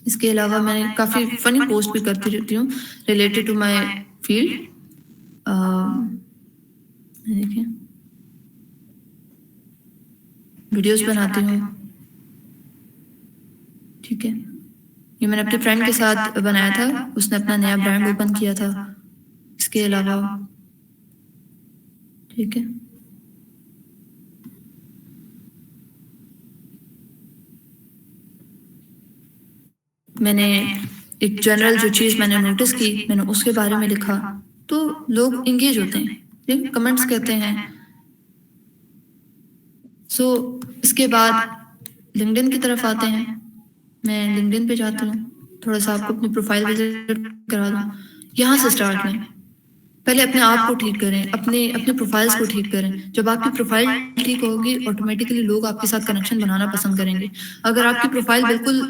اس کے علاوہ میں کافی فنی پوسٹ بھی کرتی رہتی ہوں ریلیٹڈ ٹو مائی فیلڈ. دیکھیں ویڈیوز بناتی ہوں، ٹھیک ہے. یہ میں نے اپنے فرینڈ کے ساتھ بنایا تھا، اس نے اپنا نیا برانڈ اوپن کیا تھا. اس کے علاوہ ٹھیک ہے میں نے ایک جنرل جو چیز میں نے نوٹس کی میں نے اس کے بارے میں لکھا تو لوگ انگیج ہوتے ہیں, کمنٹس کرتے ہیں. سو اس کے بعد لنکڈن کی طرف آتے ہیں. میں لنکڈن پہ جاتی ہوں, تھوڑا سا آپ کو اپنی پروفائل وزٹ کرا دوں. یہاں سے اسٹارٹ کریں, پہلے اپنے آپ کو ٹھیک کریں, اپنے پروفائلز کو ٹھیک کریں. جب آپ کی پروفائل ٹھیک ہوگی آٹومیٹکلی لوگ آپ کے ساتھ کنیکشن بنانا پسند کریں گے. اگر آپ کی پروفائل بالکل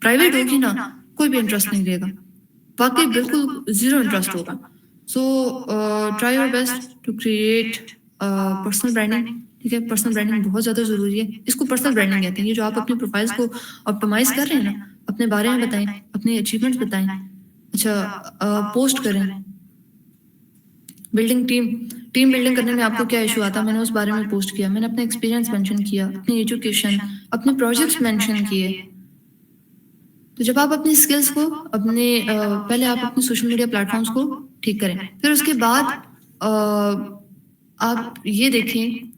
پرائیویٹ ہوگی نا, کوئی بھی انٹرسٹ نہیں لے گا, واقعی بالکل زیرو انٹرسٹ ہوگا. So try your best to create personal branding. ٹھیک ہے, پرسنل برانڈنگ بہت زیادہ ضروری ہے. اس کو پرسنل برانڈنگ کہتے ہیں. یہ جو آپ اپنی پروفائلز کو آپٹیمائز کر رہے ہیں نا, اپنے بارے میں بتائیں, اپنے اچیومنٹس بتائیں. اچھا, پوسٹ کریں. بلڈنگ ٹیم بلڈنگ کرنے میں آپ کو کیا ایشو آتا ہے, میں نے اس بارے میں پوسٹ کیا. میں نے اپنا ایکسپیرینس مینشن کیا, اپنی ایجوکیشن, اپنے پروجیکٹس مینشن کیے. تو جب آپ اپنی اسکلس کو پہلے آپ اپنے سوشل میڈیا پلیٹ فارمس کو ٹھیک کریں, پھر اس کے بعد آپ یہ دیکھیں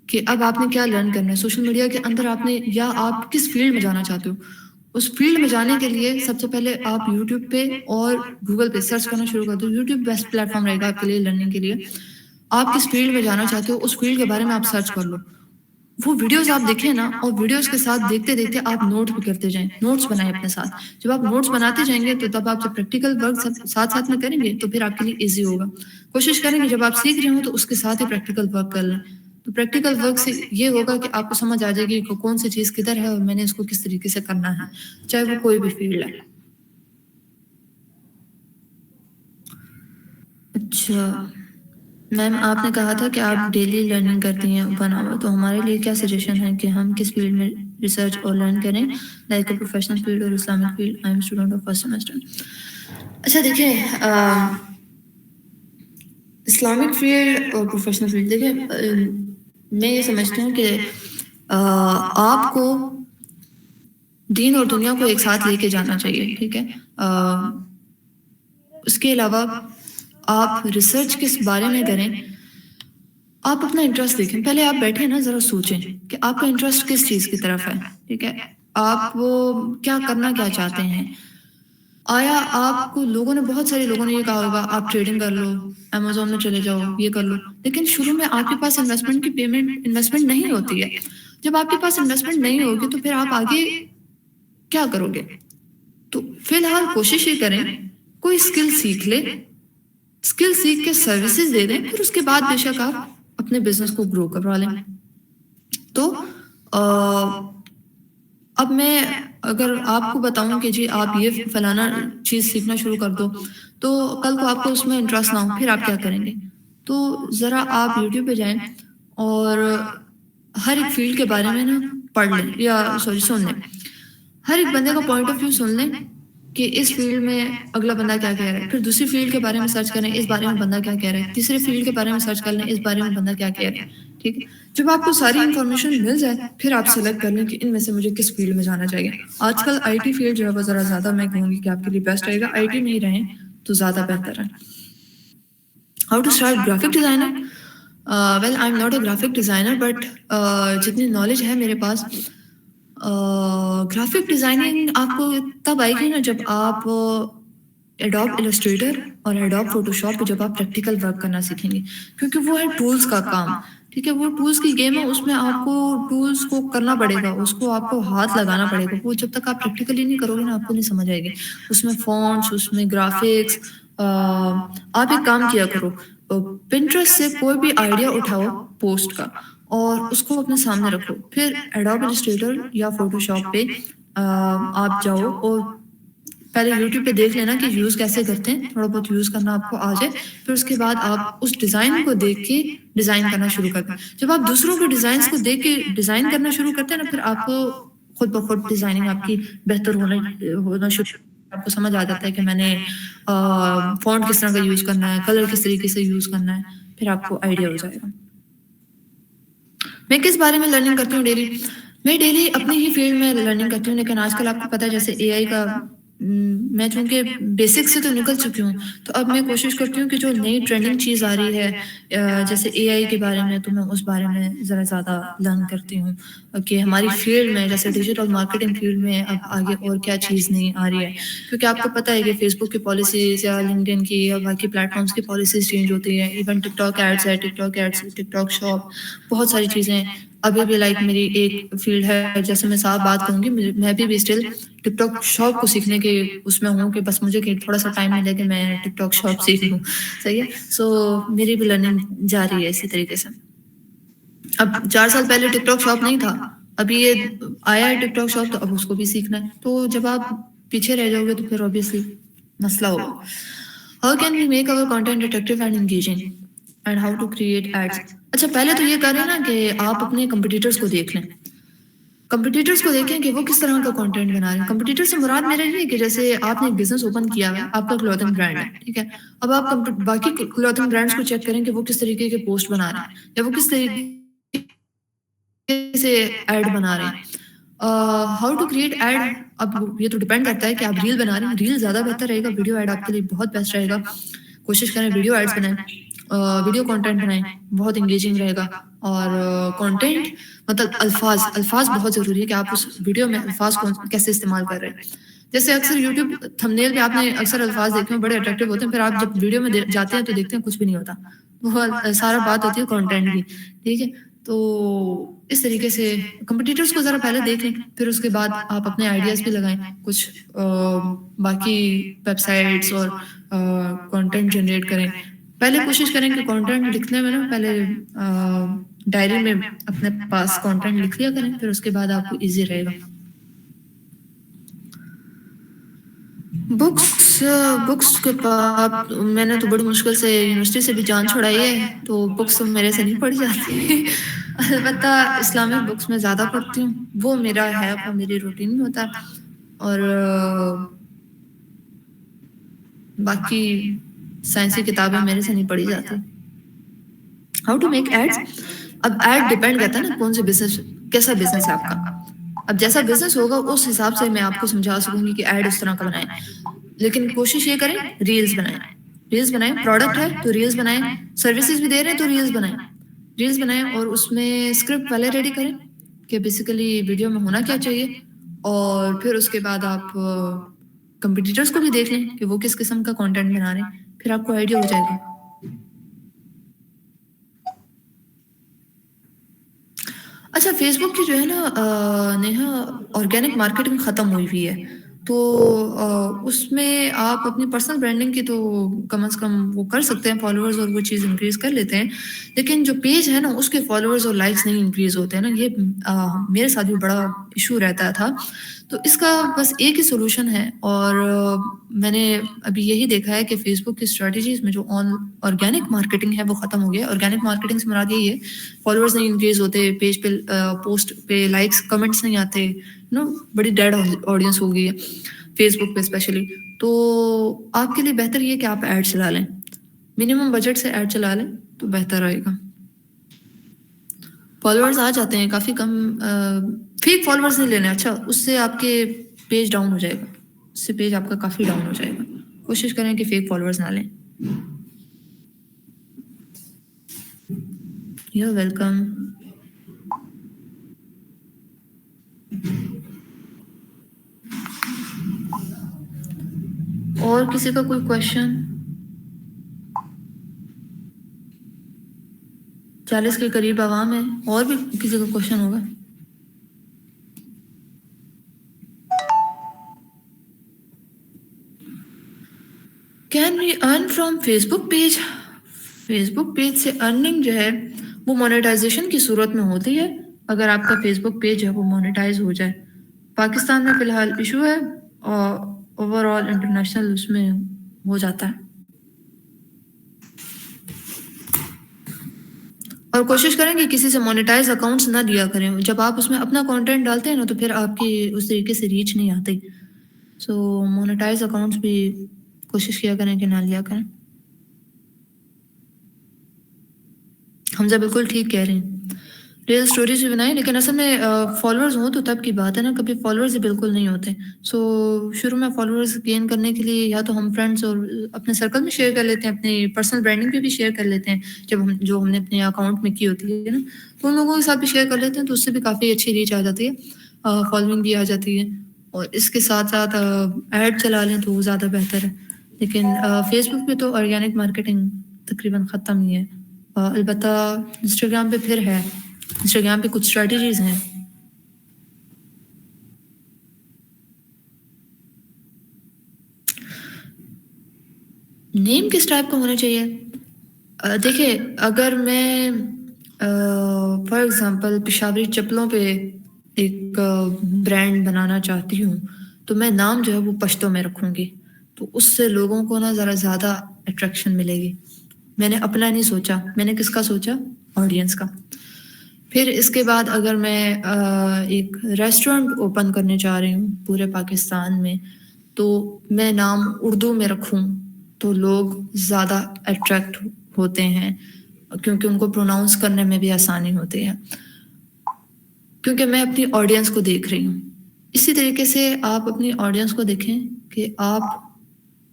کہ اب آپ نے کیا لرن کرنا ہے سوشل میڈیا کے اندر. آپ نے یا آپ کس فیلڈ میں جانا چاہتے ہو, اس فیلڈ میں جانے کے لیے سب سے پہلے آپ یوٹیوب پہ اور گوگل پہ سرچ کرنا شروع کر دو. یوٹیوب بیسٹ پلیٹ فارم رہے گا آپ کے لیے لرننگ کے لیے. آپ کس فیلڈ میں جانا چاہتے ہو اس فیلڈ کے بارے میں آپ سرچ کر لو. وہ ویڈیوز آپ دیکھیں نا, اور ویڈیوز کے ساتھ دیکھتے دیکھتے آپ نوٹ بھی کرتے جائیں, نوٹس بنائیں اپنے ساتھ. جب آپ نوٹس بناتے جائیں گے تو تب آپ جب پریکٹیکل ورک ساتھ ساتھ میں کریں گے تو پھر آپ کے لیے ایزی ہوگا. کوشش کریں گے جب آپ سیکھ رہے ہوں تو اس کے ساتھ ہی پریکٹیکل ورک کر لیں. تو پریکٹیکل ورک سے یہ ہوگا کہ آپ کو سمجھ آ جائے گی کہ کون سی چیز کدھر ہے اور میں نے اس کو کس طریقے سے کرنا ہے, چاہے وہ کوئی بھی فیلڈ ہے. اچھا میم, آپ نے کہا تھا کہ آپ ڈیلی لرننگ کرتی ہیں 1 hour, تو ہمارے لیے کیا سجیشن ہے کہ ہم کس فیلڈ میں ریسرچ اور لرن کریں, لائک اے پروفیشنل فیلڈ اور Islamic field. I am student of first semester. اچھا دیکھیں, اسلامک فیلڈ اور پروفیشنل فیلڈ, دیکھیں میں یہ سمجھتی ہوں کہ آپ کو دین اور دنیا کو ایک ساتھ لے کے جانا چاہیے. ٹھیک ہے, اس کے علاوہ آپ ریسرچ کس بارے میں کریں, آپ اپنا انٹرسٹ دیکھیں. پہلے آپ بیٹھیں نا, ذرا سوچیں کہ آپ کا انٹرسٹ کس چیز کی طرف ہے. ٹھیک ہے, آپ وہ کیا کرنا کیا چاہتے ہیں. آیا آپ کو بہت سارے لوگوں نے یہ کہا ہوگا آپ ٹریڈنگ کر لو, امیزون میں چلے جاؤ, یہ کر لو, لیکن شروع میں آپ کے پاس انویسٹمنٹ نہیں ہوتی ہے. جب آپ کے پاس انویسٹمنٹ نہیں ہوگی تو پھر آپ آگے کیا کرو گے. تو فی الحال کوشش یہ کریں کوئی اسکل سیکھ لے, اسکل سیکھ کے سروسز دے دیں, پھر اس کے بعد بے شک آپ اپنے بزنس کو گرو کروا لیں. تو اب میں اگر آپ کو بتاؤں کہ جی آپ یہ فلانا چیز سیکھنا شروع کر دو, تو کل کو آپ کو اس میں انٹرسٹ نہ ہو, پھر آپ کیا کریں گے. تو ذرا آپ یوٹیوب پہ جائیں اور ہر ایک فیلڈ کے بارے میں نا پڑھ لیں, یا سن لیں. ہر ایک بندے کا پوائنٹ آف ویو سن لیں کہ اس فیلڈ میں اگلا بندہ کیا کہہ رہا ہے. پھر دوسری فیلڈ کے بارے میں سرچ کریں, اس بارے میں بندہ کیا کہہ رہا ہے. تیسرے فیلڈ کے بارے میں سرچ کر لیں, اس بارے میں بندہ کیا کہہ رہا ہے. ٹھیک ہے, جب آپ کو ساری انفارمیشن مل جائے پھر آپ سلیکٹ کر لیں کہ ان میں سے مجھے کس فیلڈ میں جانا چاہیے. آج کل آئی ٹی فیلڈ جو ہے وہ ذرا زیادہ میں کہوں گی کہ آپ کے لیے بیسٹ رہے گا. آئی ٹی میں ہی رہیں تو زیادہ بہتر ہے. How to start graphic designer. Well I am not a graphic designer, but جتنی نالج ہے میرے پاس, گرافک ڈیزائننگ آپ کو تب آئے گی نا جب آپ ایڈوب السٹریٹر اور ایڈوب فوٹو شاپ پہ جب آپ پریکٹیکل ورک کرنا سیکھیں گے, کیونکہ وہ ہے ٹولز کا کام. ٹھیک ہے, وہ ٹولز کی گیم ہے, اس میں آپ کو ٹولز کو کرنا پڑے گا, اس کو آپ کو ہاتھ لگانا پڑے گا. وہ جب تک آپ پریکٹیکلی نہیں کرو گے نا آپ کو نہیں سمجھ آئے گی. اس میں فونٹس, اس میں گرافکس. آپ ایک کام کیا کرو, پنٹرسٹ سے کوئی بھی آئیڈیا اٹھاؤ پوسٹ کا اور اس کو اپنے سامنے رکھو. پھر ایڈوب السٹریٹر یا فوٹو شاپ پہ آپ جاؤ اور پہلے یوٹیوب پہ دیکھ لینا کہ یوز کیسے کرتے ہیں, تھوڑا بہت یوز کرنا آپ کو آ جائے. پھر اس کے بعد آپ اس ڈیزائن کو دیکھ کے ڈیزائن کرنا شروع کر دیں. جب آپ دوسروں کے ڈیزائنس کو دیکھ کے ڈیزائن کرنا شروع کرتے ہیں نا, پھر آپ کو خود بخود ڈیزائننگ آپ کی بہتر ہونا شروع, آپ کو سمجھ آ جاتا ہے کہ میں نے فونٹ کس طرح کا یوز کرنا ہے, کلر کس طریقے سے یوز کرنا ہے. پھر آپ کو آئیڈیا ہو جائے گا. میں کس بارے میں لرننگ کرتی ہوں ڈیلی. میں ڈیلی اپنی ہی فیلڈ میں لرننگ کرتی ہوں, لیکن آج کل آپ کو پتہ ہے جیسے اے آئی کا میں چونکہ بیسک سے تو نکل چکی ہوں تو اب میں کوشش کرتی ہوں کہ جو نئی ٹرینڈنگ چیز آ رہی ہے جیسے اے آئی کے بارے میں تو میں اس بارے میں ذرا زیادہ لرن کرتی ہوں کہ ہماری فیلڈ میں جیسے ڈیجیٹل مارکیٹنگ فیلڈ میں اب آگے اور کیا چیز نہیں آ رہی ہے، کیونکہ آپ کو پتہ ہے کہ فیس بک کی پالیسیز یا لنکڈ ان کی یا باقی پلیٹ فارمس کی پالیسیز چینج ہوتی ہیں، ایون ٹک ٹاک ایڈس ہے، ٹک ٹاک ایڈس، ٹک ٹاک شاپ، بہت ساری چیزیں ابھی بھی لائک میری ایک فیلڈ ہے جیسے میں صاف بات کروں گی، میں بھی اسٹل ٹک ٹاک شاپ کو سیکھنے کے اس میں ہوں کہ بس مجھے کہ تھوڑا سا ٹائم ملے کہ میں ٹک ٹاک شاپ سیکھ لوں، صحیح ہے. سو میری بھی لرننگ جاری ہے اسی طریقے سے. اب 4 سال پہلے ٹک ٹاک شاپ نہیں تھا، ابھی یہ آیا ہے ٹک ٹاک شاپ تو اب اس کو بھی سیکھنا ہے. تو جب آپ پیچھے رہ جاؤ گے تو پھر اوبیسلی مسئلہ ہوگا. How can we make our content attractive and engaging and how to create ads. اچھا پہلے تو یہ کریں نا کہ آپ اپنے کمپٹیٹرس کو دیکھ لیں، کمپٹیٹرس کو دیکھیں کہ وہ کس طرح کا کانٹینٹ بنا رہے ہیں. کمپٹیٹر سے مراد میرا یہ ہے کہ جیسے آپ نے ایک بزنس اوپن کیا ہوا ہے، آپ کا کلوتھنگ برانڈ ہے، ٹھیک ہے، اب آپ باقی کلوتھنگ برانڈس کو چیک کریں کہ وہ کس طریقے کے پوسٹ بنا رہے ہیں یا وہ کس طریقے سے ایڈ بنا رہے ہیں. ہاؤ ٹو کریٹ ایڈ، اب یہ تو ڈپینڈ کرتا ہے کہ آپ ریل بنا رہے ہیں، ریل زیادہ بہتر رہے گا، ویڈیو ایڈ آپ کے لیے بہت بیسٹ رہے گا. کوشش کریں ویڈیو ایڈس بنائیں، ویڈیو کانٹینٹ بنائیں، بہت انگیجنگ رہے گا. اور کانٹینٹ مطلب الفاظ بہت ضروری ہے کہ آپ اس ویڈیو میں الفاظ کو کیسے استعمال کر رہے ہیں. جیسے اکثر یوٹیوب تھمبنیل پہ آپ نے اکثر الفاظ دیکھے ہیں بڑے اٹریکٹیو ہوتے ہیں، پھر آپ جب ویڈیو میں جاتے ہیں تو دیکھتے ہیں کچھ بھی نہیں ہوتا. وہ سارا بات ہوتی ہے کانٹینٹ کی، ٹھیک ہے. تو اس طریقے سے کمپٹیٹرس کو ذرا پہلے دیکھیں، پھر اس کے بعد آپ اپنے آئیڈیاز بھی لگائیں، کچھ باقی ویب سائٹس اور کانٹینٹ جنریٹ کریں. پہلے کوشش کریں کہ کانٹینٹ لکھنے میں نا پہلے ڈائری میں اپنے پاس کانٹینٹ لکھ لیا کریں، پھر اس کے بعد آپ کو ایزی رہے گا. بکس کے بعد میں نے تو بڑی مشکل سے یونیورسٹی سے بھی جان چھڑائی ہے، تو بکس میرے سے نہیں پڑھی جاتی. البتہ اسلامک بکس میں زیادہ پڑھتی ہوں، وہ میرا ہے، وہ میری روٹین میں ہوتا ہے. اور باقی سائنسی کتابیں میرے سے نہیں پڑھی جاتی. ہاؤ ٹو میک ایڈس، اب ایڈ ڈیپینڈ کرتا ہے نا کون سے بزنس، کیسا بزنس ہے آپ کا. اب جیسا بزنس ہوگا اس حساب سے میں آپ کو سمجھا سکوں گی کہ ایڈ اس طرح کا بنائیں. لیکن کوشش یہ کریں ریلز بنائیں، پروڈکٹ ہے تو ریلز بنائیں، سروسز بھی دے رہے ہیں تو ریلز بنائیں اور اس میں اسکرپٹ پہلے ریڈی کریں کہ بیسیکلی ویڈیو میں ہونا کیا چاہیے. اور پھر اس کے بعد آپ کمپٹیٹرس کو بھی دیکھ لیں کہ وہ کس قسم کا کانٹینٹ بنا رہے ہیں، پھر آپ کو آئیڈیا ہو جائے گا. اچھا فیس بک کی جو ہے نا نیہا آرگینک مارکیٹنگ ختم ہوئی ہے، تو اس میں آپ اپنی پرسنل برانڈنگ کی تو کم از کم وہ کر سکتے ہیں، فالوورز اور وہ چیز انکریز کر لیتے ہیں، لیکن جو پیج ہے نا اس کے فالوورز اور لائکس نہیں انکریز ہوتے ہیں نا. یہ میرے ساتھ بھی بڑا ایشو رہتا تھا. تو اس کا بس ایک ہی سولوشن ہے، اور میں نے ابھی یہی دیکھا ہے کہ فیس بک کی اسٹریٹجیز میں جو آرگینک مارکیٹنگ ہے وہ ختم ہو گیا. آرگینک مارکیٹنگ سے مراد یہی ہے فالوورز نہیں انکریز ہوتے، پیج پہ پوسٹ پہ لائکس کمنٹس نہیں آتے، بڑی ڈیڈ آڈینس ہو گئی ہے فیس بک پہ اسپیشلی. تو آپ کے لیے بہتر یہ کہ آپ ایڈ چلا لیں، منیمم بجٹ سے ایڈ چلا لیں تو بہتر رہے گا. فالوورز آ جاتے ہیں کافی کم، فیک فالوورز نہیں لینے، اچھا اس سے آپ کے پیج ڈاؤن ہو جائے گا، اس سے پیج آپ کا کافی ڈاؤن ہو جائے گا. کوشش کریں کہ فیک فالوورز نہ لیں. You welcome. اور کسی کا کوئی کوشچن؟ 40 کے قریب عوام ہے، اور بھی کسی کا کوشچن ہوگا؟ Can we earn from Facebook page? Facebook page سے ارننگ جو ہے وہ مونیٹائزیشن کی صورت میں ہوتی ہے، اگر آپ کا فیس بک پیج ہے وہ مونیٹائز ہو جائے. پاکستان میں فی الحال ایشو ہے، اور اوور آل انٹرنیشنل اس میں ہو جاتا ہے. اور کوشش کریں کہ کسی سے مونیٹائز اکاؤنٹس نہ دیا کریں. جب آپ اس میں اپنا کانٹینٹ ڈالتے ہیں نا تو پھر آپ کی اس طریقے سے ریچ نہیں آتی. سو مونیٹائز اکاؤنٹس بھی کوشش کیا کریں کہ نہ لیا کریں. حمزہ بالکل ٹھیک کہہ رہے ہیں. ریل اسٹوریز بھی بنائیں، لیکن اصل میں فالوورز ہوں تو تب کی بات ہے نا، کبھی فالوورز ہی بالکل نہیں ہوتے. سو شروع میں فالوورز گین کرنے کے لیے یا تو ہم فرینڈس اور اپنے سرکل میں شیئر کر لیتے ہیں، اپنی پرسنل برانڈنگ پہ بھی شیئر کر لیتے ہیں جب ہم نے اپنے اکاؤنٹ میں کی ہوتی ہے نا، تو ان لوگوں کے ساتھ بھی شیئر کر لیتے ہیں، تو اس سے بھی کافی اچھی ریچ آ جاتی ہے، فالوئنگ بھی آ جاتی ہے. اور اس کے ساتھ ساتھ ایڈ چلا لیں تو وہ زیادہ بہتر ہے. لیکن فیس بک پہ تو آرگینک مارکیٹنگ تقریباً ختم ہی ہے. البتہ انسٹاگرام پہ پھر ہے، انسٹاگرام پہ کچھ اسٹریٹجیز ہیں. نیم کس ٹائپ کا ہونا چاہیے؟ دیکھیے اگر میں فار ایگزامپل پشاوری چپلوں پہ ایک برانڈ بنانا چاہتی ہوں تو میں نام جو ہے وہ پشتوں میں رکھوں گی، تو اس سے لوگوں کو نا ذرا زیادہ اٹریکشن ملے گی. میں نے اپنا نہیں سوچا، میں نے کس کا سوچا؟ آڈینس کا. پھر اس کے بعد اگر میں ایک ریسٹورنٹ اوپن کرنے چاہ رہی ہوں پورے پاکستان میں، تو میں نام اردو میں رکھوں تو لوگ زیادہ اٹریکٹ ہوتے ہیں، کیونکہ ان کو پروناؤنس کرنے میں بھی آسانی ہوتی ہے، کیونکہ میں اپنی آڈینس کو دیکھ رہی ہوں. اسی طریقے سے آپ اپنی آڈینس کو دیکھیں کہ آپ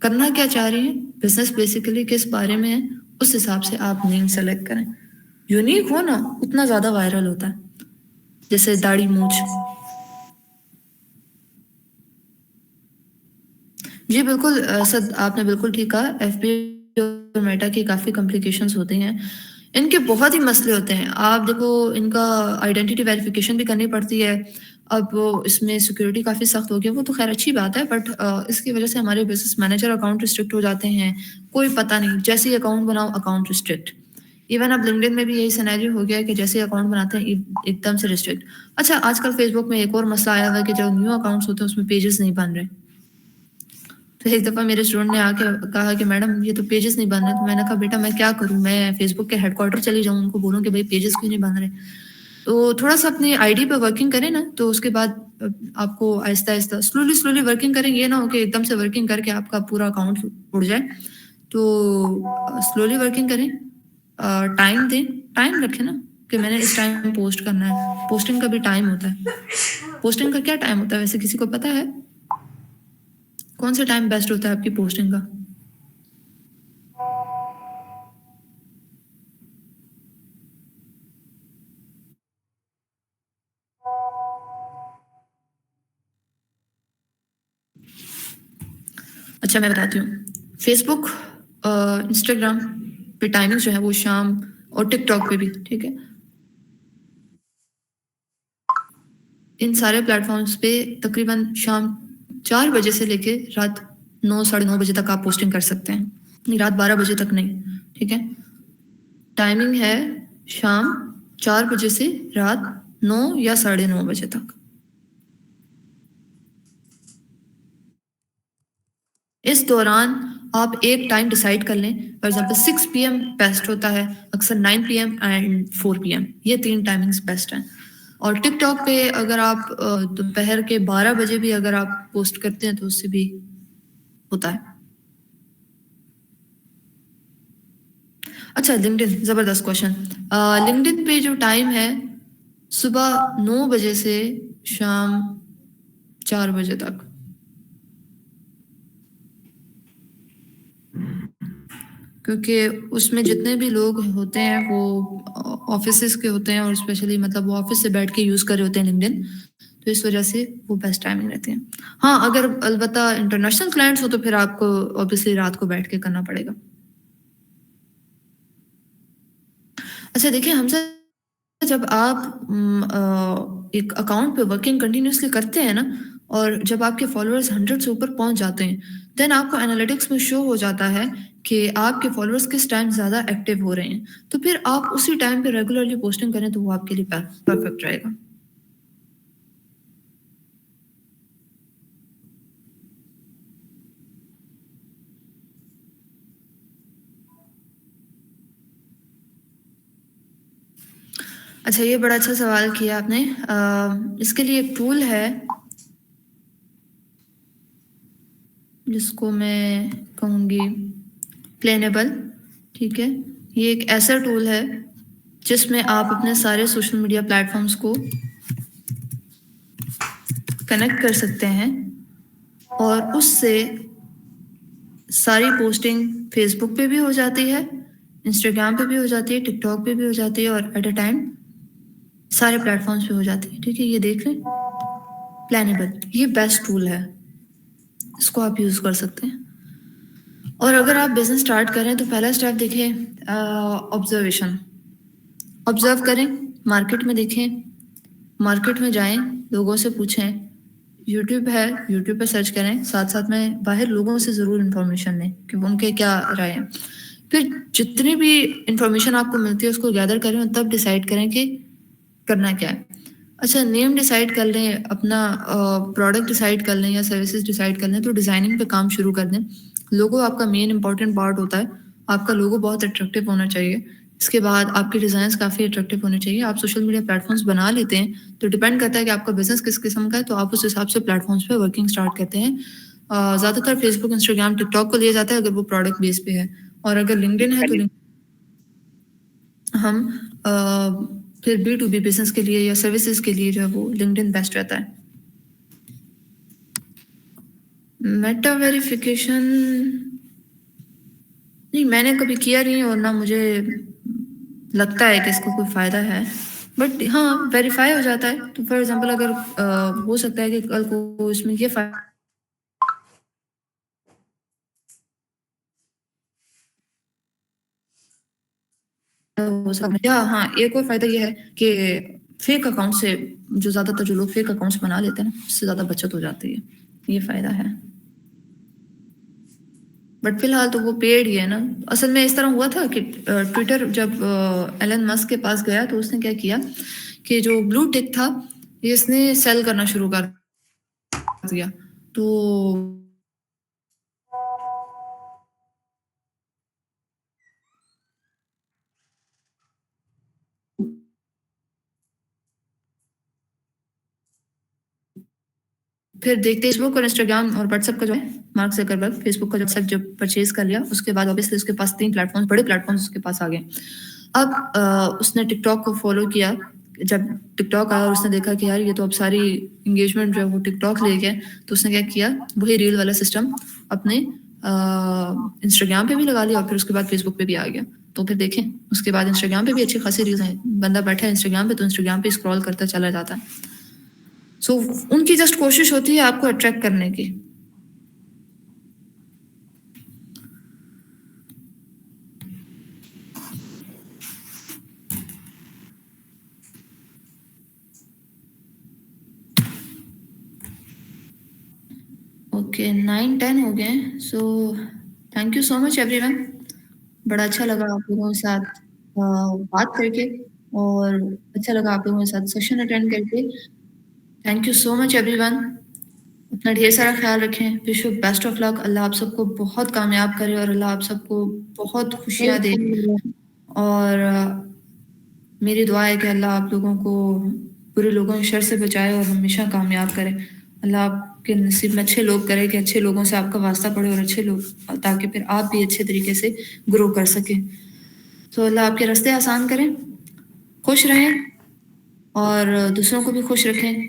کرنا کیا چاہ رہی ہیں، بزنس بیسیکلی کس بارے میں ہے، اس حساب سے آپ نیم سلیکٹ کریں. یونیک ہو نا اتنا زیادہ وائرل ہوتا ہے، جیسے داڑھی مونچھ. جی بالکل سد آپ نے بالکل ٹھیک کہا. ایف بی اور میٹا کی کافی کمپلیکیشنز ہوتی ہیں، ان کے بہت ہی مسئلے ہوتے ہیں. آپ دیکھو ان کا آئیڈینٹی ویریفیکیشن بھی کرنی پڑتی ہے. اب وہ اس میں سیکیورٹی کافی سخت ہو گیا، وہ تو خیر اچھی بات ہے، بٹ اس کی وجہ سے ہمارے بزنس مینیجر اکاؤنٹ ریسٹرکٹ ہو جاتے ہیں. کوئی پتہ نہیں، جیسے ہی اکاؤنٹ بناؤ اکاؤنٹ ریسٹرکٹ. ایون اب لنکڈن میں بھی یہی سینیریو ہو گیا ہے کہ جیسے اکاؤنٹ بناتے ہیں ایک دم سے ریسٹرکٹ. اچھا آج کل فیس بک میں ایک اور مسئلہ آیا ہوا ہے کہ جو نیو اکاؤنٹس ہوتے ہیں اس میں پیجز نہیں بن رہے. تو ایک دفعہ میرے اسٹوڈنٹ نے آ کے کہا کہ میڈم یہ تو پیجز نہیں بن رہے. تو میں نے کہا بیٹا میں کیا کروں، میں فیس بک کے ہیڈ کوارٹر چلی جاؤں، ان کو بولوں کہ بھائی پیجز کیوں نہیں بن رہے. تو تھوڑا سا اپنی آئی ڈی پہ ورکنگ کریں نا، تو اس کے بعد آپ کو آہستہ آہستہ سلولی ورکنگ کریں. یہ نہ ہو کہ ایک دم سے ورکنگ کر کے آپ کا پورا اکاؤنٹ اڑ جائے. تو سلولی ورکنگ کریں، ٹائم دیں، ٹائم رکھیں نا کہ میں نے اس ٹائم پوسٹ کرنا ہے. پوسٹنگ کا بھی ٹائم ہوتا ہے. پوسٹنگ کا کیا ٹائم ہوتا ہے ویسے کسی کو پتہ ہے؟ کون سا ٹائم بیسٹ ہوتا ہے آپ کی پوسٹنگ کا؟ اچھا میں بتاتی ہوں. فیس بک، انسٹاگرام پہ ٹائمنگ جو ہے وہ شام، اور ٹک ٹاک پہ بھی ٹھیک ہے. ان سارے پلیٹ فارمز پہ تقریباً شام 4 بجے سے لے کے رات 9 ساڑھے 9 بجے تک آپ پوسٹنگ کر سکتے ہیں. رات 12 بجے تک نہیں، ٹھیک ہے. ٹائمنگ ہے شام 4 بجے سے رات 9 یا ساڑھے 9 بجے تک. اس دوران آپ ایک ٹائم ڈیسائیڈ کر لیں. فار ایگزامپل 6 PM بیسٹ ہوتا ہے، اکثر 9 PM اینڈ 4 PM، یہ 3 ٹائمنگز بیسٹ ہیں. اور ٹک ٹاک پہ اگر آپ دوپہر کے 12 بجے بھی اگر آپ پوسٹ کرتے ہیں تو اس سے بھی ہوتا ہے. اچھا لنکڈن، زبردست کوشچن. لنکڈن پہ جو ٹائم ہے صبح 9 بجے سے شام 4 بجے تک. کیونکہ اس میں جتنے بھی لوگ ہوتے ہیں وہ آفیسز کے ہوتے ہیں، اور اسپیشلی مطلب وہ آفس سے بیٹھ کے یوز کر رہے ہوتے ہیں لنکڈن، تو اس وجہ سے وہ بیسٹ ٹائمنگ رہتی ہیں. ہاں اگر البتہ انٹرنیشنل کلائنٹس ہو تو پھر آپ کو اوبیسلی رات کو بیٹھ کے کرنا پڑے گا. اچھا دیکھیں حمزہ، جب آپ ایک اکاؤنٹ پہ ورکنگ کنٹینیوسلی کرتے ہیں نا، اور جب آپ کے فالوورز 100 سے اوپر پہنچ جاتے ہیں، دین آپ کو انالیٹکس میں شو ہو جاتا ہے کہ آپ کے فالوورز کس ٹائم زیادہ ایکٹیو ہو رہے ہیں. تو پھر آپ اسی ٹائم پہ ریگولرلی پوسٹنگ کریں تو وہ آپ کے لیے پرفیکٹ رہے گا. اچھا یہ بڑا اچھا سوال کیا آپ نے. اس کے لیے ایک ٹول ہے جس کو میں کہوں گی پلینیبل، ٹھیک ہے. یہ ایک ایسا ٹول ہے جس میں آپ اپنے سارے سوشل میڈیا پلیٹ فارمس کو کنیکٹ کر سکتے ہیں اور اس سے ساری پوسٹنگ فیس بک پہ بھی ہو جاتی ہے, انسٹاگرام پہ بھی ہو جاتی ہے, ٹک ٹاک پہ بھی ہو جاتی ہے اور ایٹ اے ٹائم سارے پلیٹ فارمس پہ ہو جاتی ہے. ٹھیک ہے, یہ دیکھ لیں پلانیبل, یہ بیسٹ ٹول ہے, اس کو آپ یوز کر سکتے ہیں. اور اگر آپ بزنس اسٹارٹ کریں تو پہلا اسٹیپ دیکھیں آبزرویشن. آبزرو کریں, مارکیٹ میں دیکھیں, مارکیٹ میں جائیں, لوگوں سے پوچھیں, یوٹیوب ہے, یوٹیوب پہ سرچ کریں, ساتھ ساتھ میں باہر لوگوں سے ضرور انفارمیشن لیں کہ ان کے کیا رائے ہیں. پھر جتنی بھی انفارمیشن آپ کو ملتی ہے اس کو گیدر کریں اور تب ڈیسائیڈ کریں کہ کرنا کیا ہے. اچھا, نیم ڈیسائیڈ کر لیں, اپنا پروڈکٹ ڈیسائیڈ کر لیں یا سروسز ڈیسائیڈ کر لیں, تو ڈیزائننگ پہ کام شروع کر دیں. لوگو آپ کا مین امپورٹنٹ پارٹ ہوتا ہے, آپ کا لوگو بہت اٹریکٹیو ہونا چاہیے. اس کے بعد آپ کے ڈیزائنس کافی اٹریکٹیو ہونے چاہیے. آپ سوشل میڈیا پلیٹ فارمس بنا لیتے ہیں تو ڈپینڈ کرتا ہے کہ آپ کا بزنس کس قسم کا ہے, تو آپ اس حساب سے پلیٹ فارمس پہ ورکنگ اسٹارٹ کرتے ہیں. زیادہ تر فیس بک, انسٹاگرام, ٹک ٹاک کو لیا جاتا ہے اگر وہ پروڈکٹ بیس پہ ہے, اور اگر لنکڈن ہے تو ہم پھر B2B بزنس کے لیے یا سروسز کے لیے جو ہے وہ لنکڈن بیسٹ رہتا ہے. میٹا ویریفیکیشن نہیں, میں نے کبھی کیا نہیں اور نہ مجھے لگتا ہے کہ اس کو کوئی فائدہ ہے, بٹ ہاں ویریفائی ہو جاتا ہے. تو فار ایگزامپل اگر ہو سکتا ہے کہ کل کو اس میں یہ فائدہ ہو سکتا ہے. ہاں, ایک اور فائدہ یہ ہے کہ فیک اکاؤنٹ سے جو زیادہ تر جو لوگ فیک اکاؤنٹس بنا لیتے ہیں نا, اس سے زیادہ بچت ہو جاتی ہے, یہ فائدہ ہے. بٹ فی الحال تو وہ پیڈ ہی ہے نا. اصل میں اس طرح ہوا تھا کہ ٹویٹر جب ایلن مسک کے پاس گیا تو اس نے کیا کیا کہ جو بلو ٹک تھا یہ اس نے سیل کرنا شروع کر دیا. تو پھر دیکھتے فیس بک اور انسٹاگرام اور واٹس ایپ کا جو ہے مارک زکربرگ, فیس بک کا جب پرچیز کر لیا اس کے بعد obviously اس کے پاس 3 پلیٹ فارمس, بڑے پلیٹ فارمس اس کے پاس آ گئے. اب اس نے ٹک ٹاک کو فالو کیا. جب ٹک ٹاک آیا اور اس نے دیکھا کہ یار یہ تو اب ساری انگیجمنٹ جو ہے وہ ٹک ٹاک لے گیا, تو اس نے کیا کیا, وہی ریل والا سسٹم اپنے انسٹاگرام پہ بھی لگا لیا اور پھر اس کے بعد فیس بک پہ بھی آ گیا. تو پھر دیکھیں اس کے بعد انسٹاگرام پہ بھی اچھی خاصی ریلز ہیں, بندہ بیٹھا ہے انسٹاگرام پہ تو انسٹاگرام پہ اسکرول کرتا چلا جاتا ہے. سو ان کی جسٹ کوشش ہوتی ہے آپ کو اٹریکٹ کرنے کی. اوکے 9-10 ہو گئے. So thank you so much every one. بڑا اچھا لگا آپ لوگوں کے ساتھ بات کر کے, اور اچھا لگا آپ لوگوں کے ساتھ سیشن اٹینڈ کر کے. Thank you so much every one. اپنا ڈھیر سارا خیال رکھیں. وش یو بیسٹ آف لک. اللہ آپ سب کو بہت کامیاب کرے اور اللہ آپ سب کو بہت خوشیاں دے. اور میری دعا ہے کہ اللہ آپ لوگوں کو برے لوگوں کے شر سے بچائے اور ہمیشہ کامیاب کرے. اللہ آپ کے نصیب میں اچھے لوگ کرے کہ اچھے لوگوں سے آپ کا واسطہ پڑے اور اچھے لوگ, تاکہ پھر آپ بھی اچھے طریقے سے گرو کر سکیں. تو اللہ آپ کے راستے آسان کریں, خوش رہیں اور دوسروں کو بھی خوش رکھیں.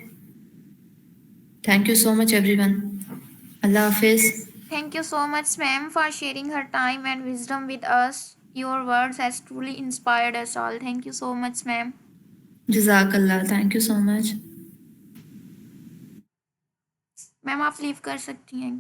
Thank you so much everyone. اللہ حافظ. Thank you so much, ma'am, for sharing her time and wisdom with us. Your words has truly inspired us all. Thank you so much, ma'am. جزاک اللہ. Thank you so مچ. میم آپ لیو کر سکتی ہیں.